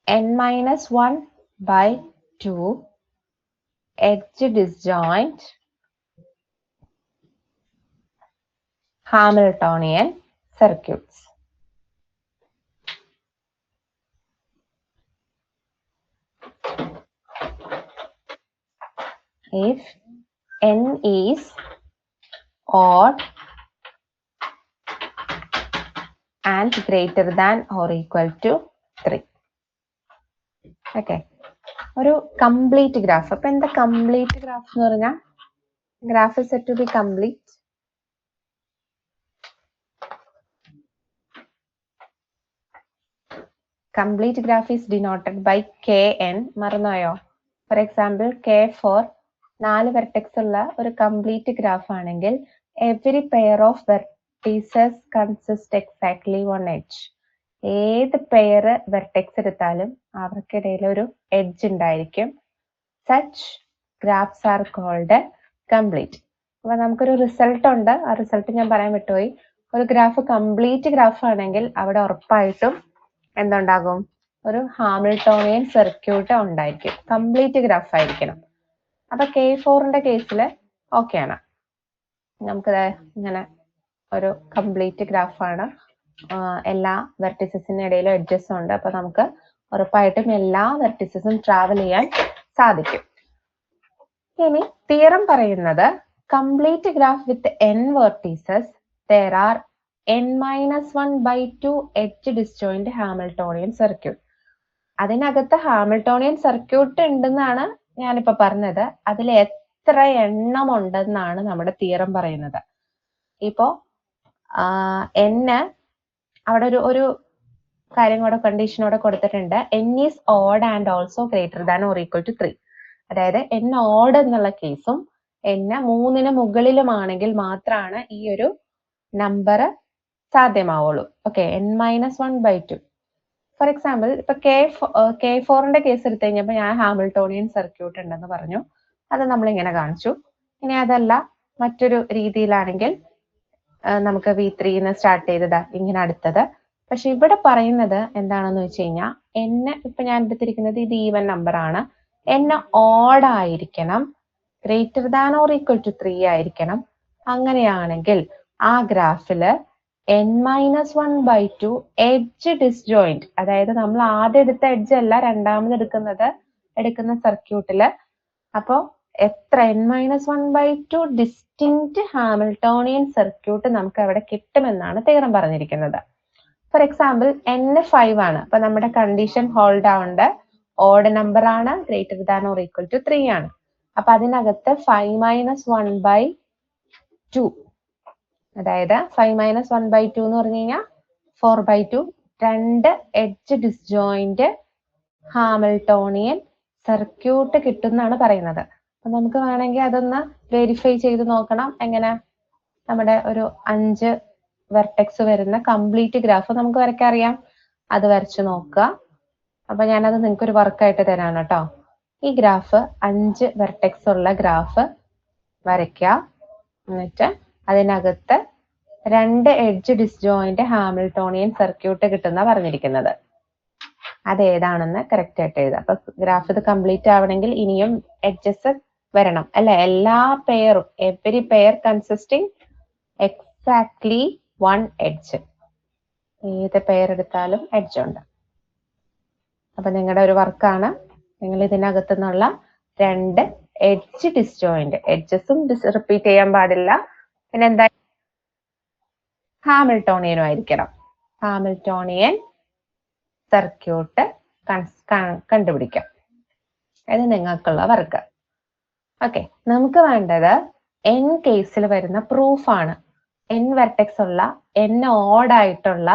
n-1/2 edge disjoint Hamiltonian circuits. If n is odd and greater than or equal to 3. Okay. ഒരു കംപ്ലീറ്റ് ഗ്രാഫ്. അപ്പൊ എന്താ complete graph എന്ന് പറഞ്ഞാൽ graph is said to be complete. Complete graph is denoted by kn. മറന്നോയോ? For example, K4 4 vertex ഉള്ള ഒരു complete graph ആണെങ്കിൽ every pair of vertices consist exactly one edge. ഏത് pair vertex എടുത്താലും അവർക്കിടയിൽ ഒരു എഡ്ജ് ഉണ്ടായിരിക്കും. Such graphs are called complete. അപ്പൊ നമുക്കൊരു റിസൾട്ട് ഉണ്ട്. ആ റിസൾട്ട് ഞാൻ പറയാൻ വിട്ടുപോയി. ഒരു ഗ്രാഫ് കംപ്ലീറ്റ് ഗ്രാഫ് ആണെങ്കിൽ അവിടെ ഉറപ്പായിട്ടും എന്തുണ്ടാകും? ഒരു ഹാമിൽട്ടോണിയൻ സർക്യൂട്ട് ഉണ്ടായിരിക്കും. കംപ്ലീറ്റ് ഗ്രാഫ് ആയിരിക്കണം. അപ്പൊ K4ന്റെ കേസിൽ ഓക്കെ ആണ്. നമുക്കിത് ഇങ്ങനെ ഒരു കംപ്ലീറ്റ് ഗ്രാഫാണ്. എല്ലാ വെർട്ടിസസിന് ഇടയിലും എഡ്ജസ് ഉണ്ട്. അപ്പൊ നമുക്ക് ഉറപ്പായിട്ടും എല്ലാ വെർട്ടിസസും ട്രാവൽ ചെയ്യാൻ സാധിക്കും. ഇനി തിയറം പറയുന്നത് complete graph with n vertices there are n-1/2 edge disjoint Hamiltonian circuit. അതിനകത്ത് ഹാമിൽട്ടോണിയൻ സർക്യൂട്ട് ഉണ്ടെന്നാണ് ഞാനിപ്പോ പറഞ്ഞത്. അതിൽ എത്ര എണ്ണം ഉണ്ടെന്നാണ് നമ്മുടെ തിയറം പറയുന്നത്. ഇപ്പോ n അവിടെ ഒരു കാര്യം കൂടെ കണ്ടീഷനോടെ കൊടുത്തിട്ടുണ്ട്. n is odd and also greater than or equal to 3. അതായത് n odd എന്നുള്ള കേസും n 3ന് മുകളിലുമാണെങ്കിൽ മാത്രമാണ് ഈ ഒരു നമ്പർ സാധ്യമാവുള്ളൂ. Okay, n-1/2. ഫോർ എക്സാമ്പിൾ ഇപ്പൊ K4ന്റെ കേസ് എടുത്തു കഴിഞ്ഞപ്പോൾ ഞാൻ ഹാമിൽട്ടോണിയൻ സർക്യൂട്ട് ഉണ്ടെന്ന് പറഞ്ഞു. അത് നമ്മൾ ഇങ്ങനെ കാണിച്ചു. ഇനി അതല്ല മറ്റൊരു രീതിയിലാണെങ്കിൽ നമുക്ക് V3 സ്റ്റാർട്ട് ചെയ്തതാ ഇങ്ങനെ അടുത്തത്. പക്ഷെ ഇവിടെ പറയുന്നത് എന്താണെന്ന് വെച്ച് കഴിഞ്ഞാൽ n ഇപ്പൊ ഞാൻ എടുത്തിരിക്കുന്നത് ഇത് ഈവൻ നമ്പർ ആണ്. n ഓഡ് ആയിരിക്കണം, greater than or equal to 3 ആയിരിക്കണം. അങ്ങനെയാണെങ്കിൽ ആ ഗ്രാഫില് n-1/2 എഡ്ജ് ഡിസ്ജോയിന്റ്, അതായത് നമ്മൾ ആദ്യം എടുത്ത എഡ്ജ് അല്ല രണ്ടാമത് എടുക്കുന്ന സർക്യൂട്ടില് അപ്പോ എത്ര n-1/2 ഡിസ്റ്റിങ്ക്റ്റ് ഹാമിൽട്ടോണിയൻ സർക്യൂട്ട് നമുക്ക് അവിടെ കിട്ടുമെന്നാണ് തിയറം പറഞ്ഞിരിക്കുന്നത്. ഫോർ എക്സാമ്പിൾ n5 ആണ്. അപ്പൊ നമ്മുടെ കണ്ടീഷൻ ഹോൾഡ് ആവേണ്ട ഓഡ് നമ്പർ ആണ്, greater than or equal to 3 ആണ്. അപ്പൊ അതിനകത്ത് 5-1/2, അതായത് 5-1/2 എന്ന് പറഞ്ഞു കഴിഞ്ഞാൽ 4/2 രണ്ട് എഡ്ജ് ഡിസ്ജോയിന്റ് ഹാമിൽട്ടോണിയൻ സർക്യൂട്ട് കിട്ടുന്നാണ് പറയുന്നത്. അപ്പൊ നമുക്ക് വേണമെങ്കിൽ അതൊന്ന് വെരിഫൈ ചെയ്ത് നോക്കണം. എങ്ങനെ? നമ്മുടെ ഒരു 5 വെർട്ടെക്സ് വരുന്ന കംപ്ലീറ്റ് ഗ്രാഫ് നമുക്ക് വരയ്ക്കാൻ അറിയാം. അത് വരച്ചു നോക്കുക. അപ്പൊ ഞാനത് നിങ്ങൾക്ക് ഒരു വർക്കായിട്ട് തരാണ് കേട്ടോ. ഈ ഗ്രാഫ് 5 വെർട്ടെക്സ് ഉള്ള ഗ്രാഫ് വരയ്ക്കുക. എന്നിട്ട് അതിനകത്ത് രണ്ട് എഡ്ജ് ഡിസ്ജോയിന്റ് ഹാമിൽട്ടോണിയൻ സർക്യൂട്ട് കിട്ടുന്ന പറഞ്ഞിരിക്കുന്നത്. അതേതാണെന്ന് കറക്റ്റ് ആയിട്ട് എഴുതാം. അപ്പൊ ഗ്രാഫ് ഇത് കംപ്ലീറ്റ് ആവണമെങ്കിൽ ഇനിയും എഡ്ജസ് വരണം അല്ലെ? എല്ലാ പെയറും every pair consisting exactly 1 edge. ഏത് പെയർ എടുത്താലും എഡ്ജ് ഉണ്ട്. അപ്പൊ നിങ്ങളുടെ ഒരു വർക്കാണ്, നിങ്ങൾ ഇതിനകത്തു നിന്നുള്ള രണ്ട് എഡ്ജ് ഡിസ്ജോയിന്റ്, എഡ്ജസും റിപ്പീറ്റ് ചെയ്യാൻ പാടില്ല. പിന്നെ എന്താ? ഹാമിൽട്ടോണിയനും ആയിരിക്കണം. ഹാമിൽട്ടോണിയൻ സർക്യൂട്ട് കണ്ടുപിടിക്കാം. ഇത് നിങ്ങൾക്കുള്ള വർക്ക്. ഓക്കെ, നമുക്ക് വേണ്ടത് n കേസിൽ വരുന്ന പ്രൂഫാണ്. n വെർട്ടെക്സ് ഉള്ള n ഓഡ് ആയിട്ടുള്ള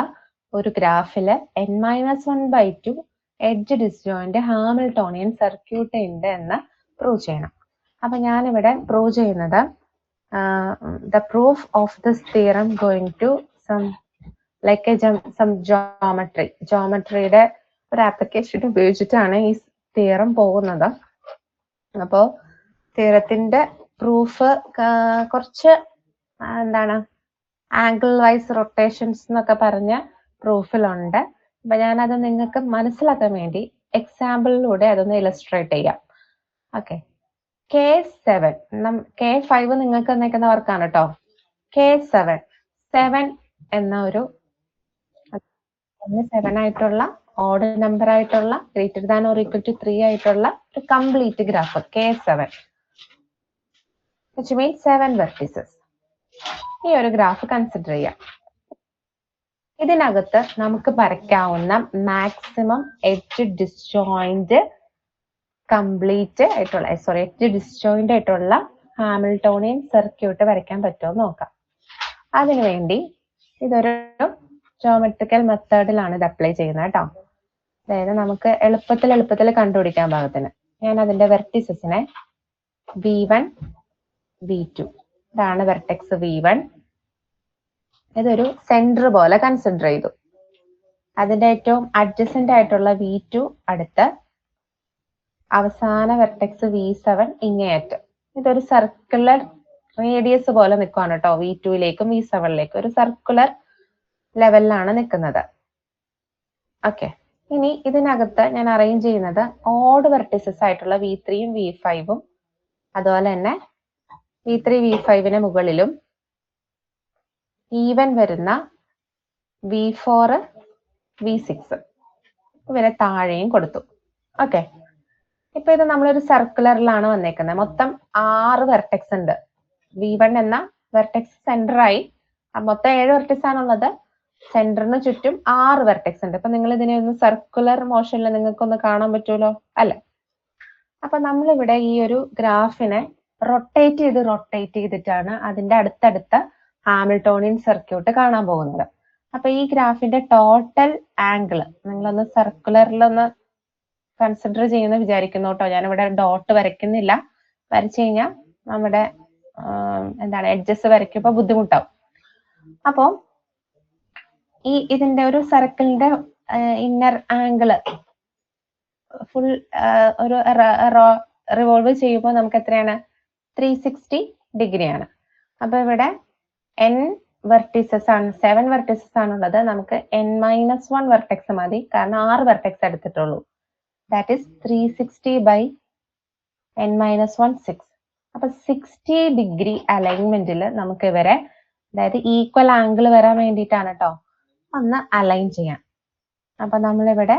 ഒരു ഗ്രാഫില് n-1/2 edge disjoint Hamiltonian circuit ഉണ്ട് എന്ന് പ്രൂവ് ചെയ്യണം. അപ്പൊ ഞാനിവിടെ പ്രൂവ് ചെയ്യുന്നത് the proof of this theorem going to some geometryയുടെ ഒരു ആപ്ലിക്കേഷൻ ഉപയോഗിച്ചിട്ടാണ് ഈ തിയറം പോകുന്നത്. അപ്പോ തിയറത്തിന്റെ പ്രൂഫ് കുറച്ച് എന്താണ് ആംഗിൾ വൈസ് റൊട്ടേഷൻസ് എന്നൊക്കെ പറഞ്ഞ പ്രൂഫിലുണ്ട്. അപ്പൊ ഞാനത് നിങ്ങൾക്ക് മനസ്സിലാക്കാൻ വേണ്ടി എക്സാമ്പിളിലൂടെ അതൊന്ന് ഇലസ്ട്രേറ്റ് ചെയ്യാം. ഓക്കെ, K5 നിങ്ങൾക്ക് തന്നേക്കുന്ന വർക്കാണ് കേട്ടോ. K7 എന്ന ഒരു 7 ആയിട്ടുള്ള ഓഡ് നമ്പർ ആയിട്ടുള്ള greater than or equal to 3 ആയിട്ടുള്ള ഒരു complete graph K7, which means 7 vertices. ഈ ഒരു ഗ്രാഫ് കൺസിഡർ ചെയ്യാം. ഇതിനകത്ത് നമുക്ക് വരയ്ക്കാവുന്ന maximum edge disjoint edge disjoint ആയിട്ടുള്ള ഹാമിൽട്ടോണിയൻ സർക്യൂട്ട് വരയ്ക്കാൻ പറ്റുമോ നോക്കാം. അതിനുവേണ്ടി ഇതൊരു ജോമെട്രിക്കൽ മെത്തേഡിലാണ് ഇത് അപ്ലൈ ചെയ്യുന്നത് കേട്ടോ. അതായത് നമുക്ക് എളുപ്പത്തിൽ കണ്ടുപിടിക്കാൻ പാകത്തിന് ഞാൻ അതിന്റെ വെർട്ടിസസിനെ V1 V2 ഇതാണ് വെർട്ടെക്സ് V1. ഇതൊരു സെന്റർ പോലെ കൺസിഡർ ചെയ്തു. അതിന്റെ ഏറ്റവും അഡ്ജസന്റ് ആയിട്ടുള്ള V2 അടുത്ത്, അവസാന വെർട്ടെക്സ് V7 ഇങ്ങേയറ്റം. ഇതൊരു സർക്കുലർ റേഡിയസ് പോലെ നിൽക്കുകയാണ് കേട്ടോ. V2ലേക്കും V7ലേക്കും ഒരു സർക്കുലർ ലെവലിലാണ് നിൽക്കുന്നത്. ഓക്കെ, ഇനി ഇതിനകത്ത് ഞാൻ അറേഞ്ച് ചെയ്യുന്നത് ഓഡ് വെർട്ടിസസ് ആയിട്ടുള്ള V3യും V5ഉം അതുപോലെ തന്നെ V3 V5ന് മുകളിലും ഈവൻ വരുന്ന V4 V6 ഇവരെ താഴെയും കൊടുത്തു. ഓക്കെ, ഇപ്പൊ ഇത് നമ്മളൊരു സർക്കുലറിലാണ് വന്നേക്കുന്നത്. മൊത്തം 6 വെർട്ടെക്സ് ഉണ്ട്. V1 എന്ന വെർട്ടെക്സ് സെന്ററായി, മൊത്തം 7 വെർട്ടെക്സ് ആണുള്ളത്. സെന്ററിന് ചുറ്റും 6 വെർട്ടെക്സ് ഉണ്ട്. അപ്പൊ നിങ്ങൾ ഇതിനെ ഒന്ന് സർക്കുലർ മോഷനിൽ നിങ്ങൾക്കൊന്ന് കാണാൻ പറ്റുമല്ലോ അല്ലെ? അപ്പൊ നമ്മളിവിടെ ഈ ഒരു ഗ്രാഫിനെ റൊട്ടേറ്റ് ചെയ്തിട്ടാണ് അതിന്റെ അടുത്തടുത്ത ഹാമിൽട്ടോണിയൻ സർക്യൂട്ട് കാണാൻ പോകുന്നത്. അപ്പൊ ഈ ഗ്രാഫിന്റെ ടോട്ടൽ ആംഗിൾ നിങ്ങളൊന്ന് സർക്കുലറിലൊന്ന് കൺസിഡർ ചെയ്യുന്ന വിചാരിക്കുന്നു കേട്ടോ. ഞാനിവിടെ ഡോട്ട് വരയ്ക്കുന്നില്ല. വരച്ചു കഴിഞ്ഞാൽ നമ്മുടെ എന്താണ് എഡ്ജസ് വരയ്ക്കുമ്പോ ബുദ്ധിമുട്ടാവും. അപ്പൊ ഇതിന്റെ ഒരു സർക്കിളിന്റെ ഇന്നർ ആംഗിള് ഫുൾ ഒരു റിവോൾവ് ചെയ്യുമ്പോൾ നമുക്ക് എത്രയാണ്? 360 ഡിഗ്രിയാണ്. അപ്പൊ ഇവിടെ n വെർട്ടിസസ് ആണ്, 7 വെർട്ടിസസ് ആണുള്ളത്. നമുക്ക് n-1 വെർട്ടെക്സ് മതി, കാരണം 6 വെർട്ടെക്സ് എടുത്തിട്ടുള്ളൂ. That is 360 by n-1 6. അപ്പൊ 60 ഡിഗ്രി അലൈൻമെന്റിൽ നമുക്ക് ഇവരെ, അതായത് ഈക്വൽ ആംഗിൾ വരാൻ വേണ്ടിയിട്ടാണ് കേട്ടോ, ഒന്ന് അലൈൻ ചെയ്യാം. അപ്പൊ നമ്മളിവിടെ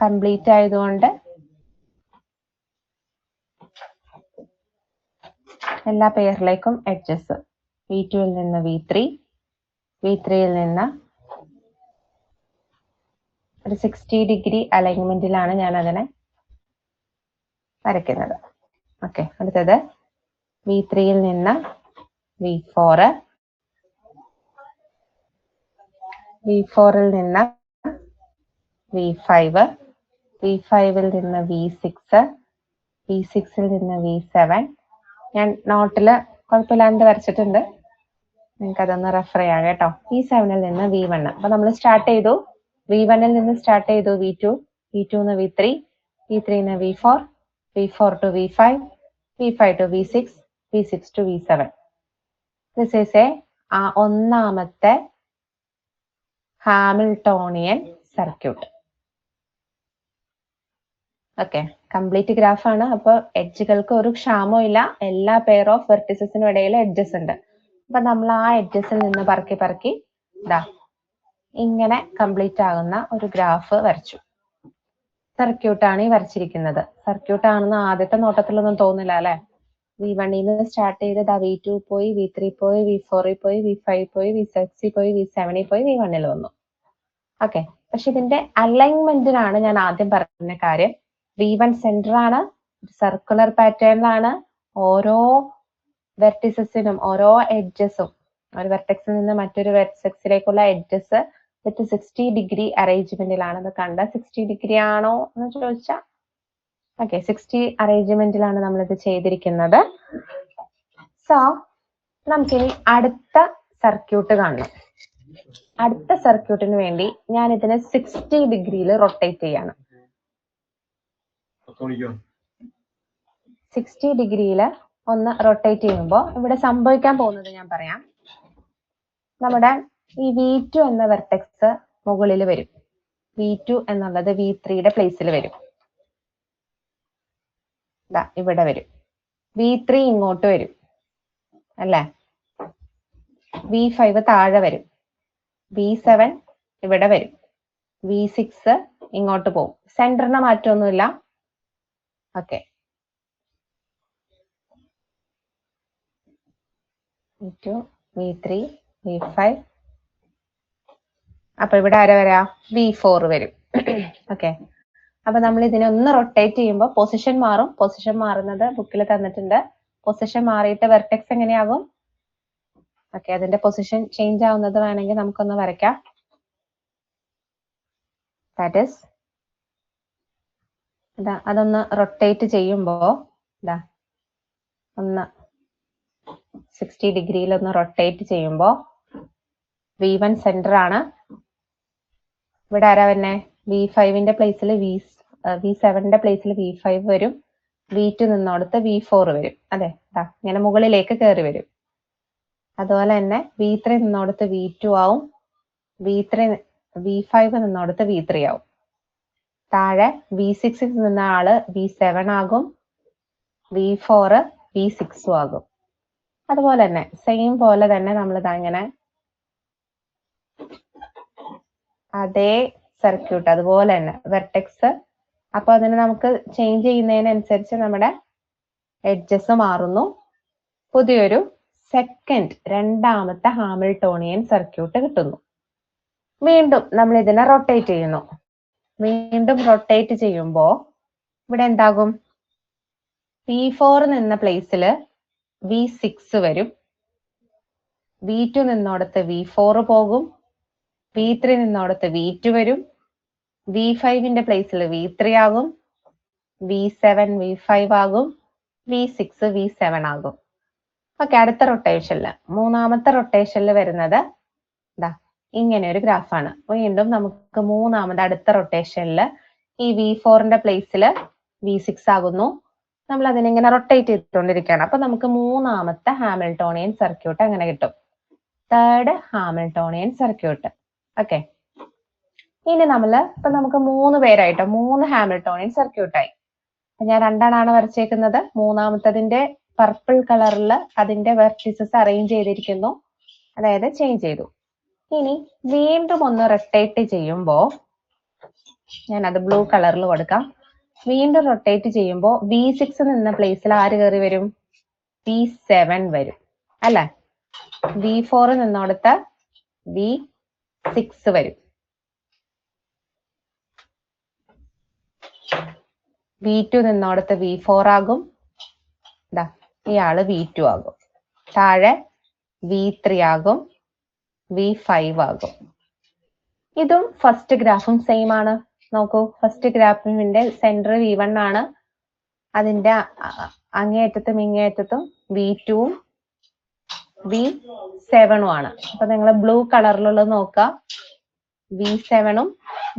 കംപ്ലീറ്റ് ആയതുകൊണ്ട് എല്ലാ പെയറിലേക്കും എഡ്ജസ് V2ൽ നിന്ന് V3, V3യിൽ നിന്ന് ഒരു 60 ഡിഗ്രി അലൈൻമെന്റിലാണ് ഞാൻ അതിനെ വരയ്ക്കുന്നത്. ഓക്കെ, അടുത്തത് V3യിൽ നിന്ന് V4, V4ൽ നിന്ന് V5, V5ൽ നിന്ന് V6, V6ൽ നിന്ന് V7. ഞാൻ നോട്ടില് കുഴപ്പമില്ലാണ്ട് വരച്ചിട്ടുണ്ട്, നിങ്ങൾക്ക് അതൊന്ന് റെഫർ ചെയ്യാം കേട്ടോ. V7ൽ നിന്ന് V1. അപ്പൊ നമ്മൾ സ്റ്റാർട്ട് ചെയ്തു, V1ൽ നിന്ന് സ്റ്റാർട്ട് ചെയ്തു V2, V2 ന്ന് V3, V3 ന്ന് V4, V4 to V5, V5 to V6, V6 to V7. This is a ഒന്നാമത്തെ Hamiltonian circuit. Okay, complete graph ആണ്. അപ്പൊ എഡ്ജുകൾക്ക് ഒരു ക്ഷാമവും ഇല്ല. എല്ലാ പെയർ ഓഫ് വെർട്ടിസസിനും ഇടയിൽ എഡ്ജസ് ഉണ്ട്. അപ്പൊ നമ്മൾ ആ എഡ്ജസിൽ നിന്ന് പറക്കി ഇതാ ഇങ്ങനെ കംപ്ലീറ്റ് ആകുന്ന ഒരു ഗ്രാഫ് വരച്ചു. സർക്യൂട്ടാണ് ഈ വരച്ചിരിക്കുന്നത്. സർക്യൂട്ട് ആണെന്ന് ആദ്യത്തെ നോട്ടത്തിലൊന്നും തോന്നില്ല അല്ലെ? V1 നിന്ന് സ്റ്റാർട്ട് ചെയ്ത് V2 പോയി, V3 പോയി, V4 പോയി, V5 പോയി, V6 പോയി, V7 പോയി, V1 വന്നു. ഓക്കെ, പക്ഷെ ഇതിന്റെ അലൈൻമെന്റിനാണ് ഞാൻ ആദ്യം പറഞ്ഞ കാര്യം. V1 സെന്റർ ആണ്, സർക്കുലർ പാറ്റേണിലാണ്. ഓരോ വെർട്ടിസസിനും ഓരോ എഡ്ജസും, ഒരു വെർട്ടെക്സിൽ നിന്ന് മറ്റൊരു വെർട്ടെക്സിലേക്കുള്ള എഡ്ജസ് വിത്ത് 60 ഡിഗ്രി അറേഞ്ച്മെന്റിലാണ്. ഇത് കണ്ട 60 ഡിഗ്രി ആണോ എന്ന് ചോദിച്ചാൽ ഓക്കെ, 60 അറേഞ്ച്മെന്റിലാണ് നമ്മളിത് ചെയ്തിരിക്കുന്നത്. സോ നമുക്കിനി അടുത്ത സർക്യൂട്ട് കാണണം. അടുത്ത സർക്യൂട്ടിന് വേണ്ടി ഞാൻ ഇതിനെ 60 ഡിഗ്രിയിൽ റൊട്ടേറ്റ് ചെയ്യാണ്. 60 ഡിഗ്രിയിൽ ഒന്ന് റൊട്ടേറ്റ് ചെയ്യുമ്പോൾ ഇവിടെ സംഭവിക്കാൻ പോകുന്നത് ഞാൻ പറയാം. നമ്മുടെ ഈ V2 എന്ന വെർട്ടെക്സ് മുകളിൽ വരും. V2 എന്നുള്ളത് V3യുടെ പ്ലേസിൽ വരും. ഇവിടെ വരും. V3 ഇങ്ങോട്ട് വരും അല്ലേ? V5 താഴെ വരും. V7 ഇവിടെ വരും. V6 ഇങ്ങോട്ട് പോകും. സെന്ററിന് മാറ്റമൊന്നുമില്ല. Okay, V2, V3, V5. അപ്പൊ ഇവിടെ ആരാ വരാ? V4 വരും. ഓക്കെ, അപ്പൊ നമ്മൾ ഇതിനെ ഒന്ന് റൊട്ടേറ്റ് ചെയ്യുമ്പോൾ പൊസിഷൻ മാറും. പൊസിഷൻ മാറുന്നത് ബുക്കിൽ തന്നിട്ടുണ്ട്. പൊസിഷൻ മാറിയിട്ട് വെർട്ടെക്സ് എങ്ങനെയാകും? ഓക്കെ, അതിന്റെ പൊസിഷൻ ചേഞ്ച് ആവുന്നത് വേണമെങ്കിൽ നമുക്കൊന്ന് വരയ്ക്കാം. ദാറ്റ് ഈസ് അതൊന്ന് റൊട്ടേറ്റ് ചെയ്യുമ്പോ ഒന്ന് 60 ഡിഗ്രിയിൽ ഒന്ന് റൊട്ടേറ്റ് ചെയ്യുമ്പോ V1 സെന്റർ ആണ്. ഇവിടെ ആരാ വന്നെ? V5ന്റെ പ്ലേസിൽ V7ന്റെ പ്ലേസിൽ V5 വരും. V2 നിന്നോടത്ത് V4 വരും. അതെ, ഇങ്ങനെ മുകളിലേക്ക് കയറി വരും. അതുപോലെ തന്നെ V3 നിന്നോടത്ത് V2 ആവും. V5 നിന്നോടത്ത് V3 ആവും. താഴെ V6 നിന്ന ആള് V7 ആകും. V4 V6 ആകും. അതുപോലെ തന്നെ സെയിം പോലെ തന്നെ നമ്മൾ ഇങ്ങനെ അതേ സർക്യൂട്ട് അതുപോലെ തന്നെ വെർട്ടെക്സ്. അപ്പൊ അതിന് നമുക്ക് ചേഞ്ച് ചെയ്യുന്നതിനനുസരിച്ച് നമ്മുടെ എഡ്ജസ് മാറുന്നു. പുതിയൊരു രണ്ടാമത്തെ ഹാമിൽട്ടോണിയൻ സർക്യൂട്ട് കിട്ടുന്നു. വീണ്ടും നമ്മൾ ഇതിനെ റൊട്ടേറ്റ് ചെയ്യുന്നു. വീണ്ടും റൊട്ടേറ്റ് ചെയ്യുമ്പോ ഇവിടെ എന്താകും? V4 നിന്ന പ്ലേസിൽ V6 വരും. V2 നിന്നോടത്ത് V4 പോകും. V3 നിന്നോടത്ത് V2 വരും. V5ന്റെ പ്ലേസിൽ V3 ആകും. V7 V5 ആകും. V6 V7 ആകും. ഓക്കെ, അടുത്ത റൊട്ടേഷനിൽ മൂന്നാമത്തെ റൊട്ടേഷനിൽ വരുന്നത് ഇങ്ങനെ ഒരു ഗ്രാഫാണ്. വീണ്ടും നമുക്ക് മൂന്നാമത് അടുത്ത റൊട്ടേഷനിൽ ഈ V4ന്റെ പ്ലേസിൽ V6 ആകുന്നു. നമ്മൾ അതിനിങ്ങനെ റൊട്ടേറ്റ് ചെയ്തുകൊണ്ടിരിക്കുകയാണ്. അപ്പൊ നമുക്ക് മൂന്നാമത്തെ ഹാമിൽട്ടോണിയൻ സർക്യൂട്ട് അങ്ങനെ കിട്ടും. Third Hamiltonian circuit. ഓക്കെ, ഇനി ഇപ്പൊ നമുക്ക് 3 പേരായിട്ടോ 3 ഹാമിൽട്ടോണിയൻ സർക്യൂട്ടായി. ഞാൻ രണ്ടെണ്ണമാണ് വരച്ചേക്കുന്നത്. മൂന്നാമത്തതിന്റെ പർപ്പിൾ കളറിൽ അതിന്റെ വെർട്ടിസസ് അറേഞ്ച് ചെയ്തിരിക്കുന്നു, അതായത് ചേഞ്ച് ചെയ്തു. ഇനി വീണ്ടും ഒന്ന് റൊട്ടേറ്റ് ചെയ്യുമ്പോ ഞാൻ അത് ബ്ലൂ കളറിൽ കൊടുക്കാം. വീണ്ടും റൊട്ടേറ്റ് ചെയ്യുമ്പോൾ V6 നിന്ന പ്ലേസിൽ ആര് കയറി വരും? V7 വരും അല്ലെ. V4 നിന്നോടത്ത് V6 വരും. V2 നിന്നോടത്ത് V4 ആകും. ഇയാള് V2 ആകും. താഴെ V3 ആകും. V5 ആകും. ഇതും ഫസ്റ്റ് ഗ്രാഫും സെയിം ആണ്. നോക്കൂ, ഫസ്റ്റ് ഗ്രാഫിന്റെ സെന്റർ V1 ആണ്. അതിന്റെ അങ്ങേയറ്റത്തും ഇങ്ങേയറ്റത്തും V2ഉം V7ഉം ആണ്. അപ്പൊ നിങ്ങൾ ബ്ലൂ കളറിലുള്ളത് നോക്കുക. V7ഉം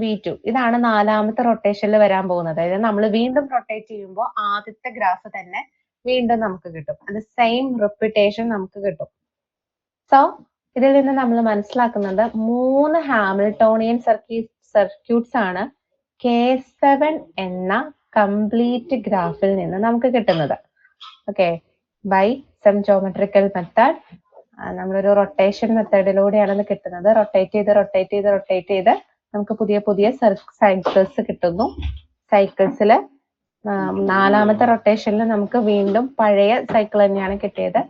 V2. ഇതാണ് നാലാമത്തെ റൊട്ടേഷനിൽ വരാൻ പോകുന്നത്. അതായത് നമ്മൾ വീണ്ടും റൊട്ടേറ്റ് ചെയ്യുമ്പോൾ ആദ്യത്തെ ഗ്രാഫ് തന്നെ വീണ്ടും നമുക്ക് കിട്ടും. അത് സെയിം റിപ്പീറ്റേഷൻ നമുക്ക് കിട്ടും. സോ ഇതിൽ നിന്ന് നമ്മൾ മനസ്സിലാക്കുന്നത് 3 ഹാമിൽട്ടോണിയൻ സർക്യൂട്ട്സ് ആണ് K7 എന്ന കംപ്ലീറ്റ് ഗ്രാഫിൽ നിന്ന് നമുക്ക് കിട്ടുന്നത്. Okay, by some geometrical method. നമ്മളൊരു റൊട്ടേഷൻ മെത്തേഡിലൂടെയാണ് ഇത് കിട്ടുന്നത്. റൊട്ടേറ്റ് ചെയ്ത് നമുക്ക് പുതിയ പുതിയ സൈക്കിൾസ് കിട്ടുന്നു. സൈക്കിൾസിൽ നാലാമത്തെ റൊട്ടേഷനിൽ നമുക്ക് വീണ്ടും പഴയ സൈക്കിൾ തന്നെയാണ് കിട്ടിയത്.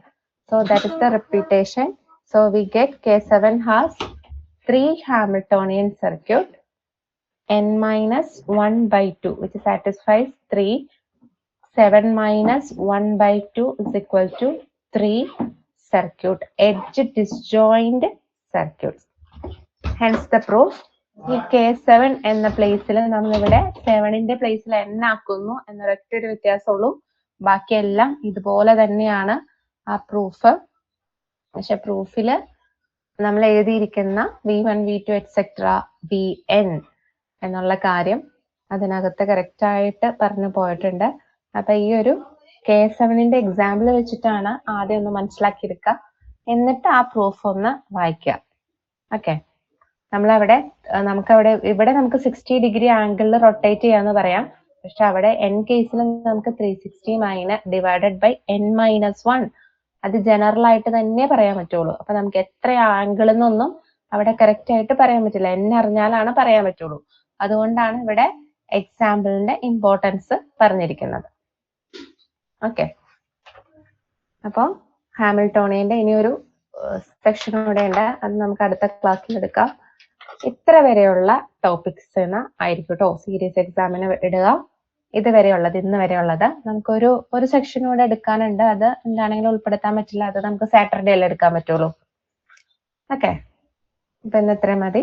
So that is the repetition. So we get K7 has 3 Hamiltonian circuit n minus 1 by 2 which satisfies 3. 7 minus 1 by 2 is equal to 3 circuit, edge disjoint circuits. Hence the proof. ഈ K7 എന്ന പ്ലേസിൽ നമ്മളിവിടെ 7ന്റെ പ്ലേസിൽ n ആക്കുന്നു എന്നൊരൊറ്റ ഒരു വ്യത്യാസമുള്ളൂ. ബാക്കിയെല്ലാം ഇതുപോലെ തന്നെയാണ് ആ പ്രൂഫ്. പക്ഷെ പ്രൂഫില് നമ്മൾ എഴുതിയിരിക്കുന്ന V1 V2 എക്സെട്ര Vn എന്നുള്ള കാര്യം അതിനകത്ത് കറക്റ്റ് ആയിട്ട് പറഞ്ഞു പോയിട്ടുണ്ട്. അപ്പൊ ഈ ഒരു K7ന്റെ എക്സാമ്പിൾ വെച്ചിട്ടാണ് ആദ്യം ഒന്ന് മനസ്സിലാക്കിയെടുക്കുക, എന്നിട്ട് ആ പ്രൂഫ് ഒന്ന് വായിക്കുക. ഓക്കെ, ഇവിടെ നമുക്ക് 60 ഡിഗ്രി ആംഗിളിൽ റൊട്ടേറ്റ് ചെയ്യാന്ന് പറയാം. പക്ഷെ അവിടെ n കേസിൽ നമുക്ക് 360 ഡിവൈഡഡ് ബൈ n-1 അത് ജനറൽ ആയിട്ട് തന്നെ പറയാൻ പറ്റുള്ളൂ. അപ്പൊ നമുക്ക് എത്ര ആംഗിൾ എന്നൊന്നും അവിടെ കറക്റ്റ് ആയിട്ട് പറയാൻ പറ്റില്ല. n അറിഞ്ഞാലാണ് പറയാൻ പറ്റുള്ളൂ. അതുകൊണ്ടാണ് ഇവിടെ എക്സാമ്പിളിന്റെ ഇമ്പോർട്ടൻസ് പറഞ്ഞിരിക്കുന്നത്. ഓക്കെ, അപ്പോൾ ഹാമിൽട്ടോണിയന്റെ ഇനിയൊരു സെക്ഷൻ കൂടെ ഉണ്ട്, അത് നമുക്ക് അടുത്ത ക്ലാസ്സിൽ എടുക്കാം. ഇത്ര വരെയുള്ള ടോപ്പിക്സ് ആയിരിക്കും കേട്ടോ സീരിയസ് എക്സാമിന് ഇടുക. ഇതുവരെയുള്ളത്, ഇന്ന് വരെയുള്ളത്. നമുക്കൊരു സെക്ഷൻ കൂടെ എടുക്കാനുണ്ട്. അത് എന്താണെങ്കിലും ഉൾപ്പെടുത്താൻ പറ്റില്ല. അത് നമുക്ക് സാറ്റർഡേ അല്ലേ എടുക്കാൻ പറ്റുള്ളൂ. ഓക്കെ, അപ്പൊ ഇന്ന് ഇത്രയും മതി.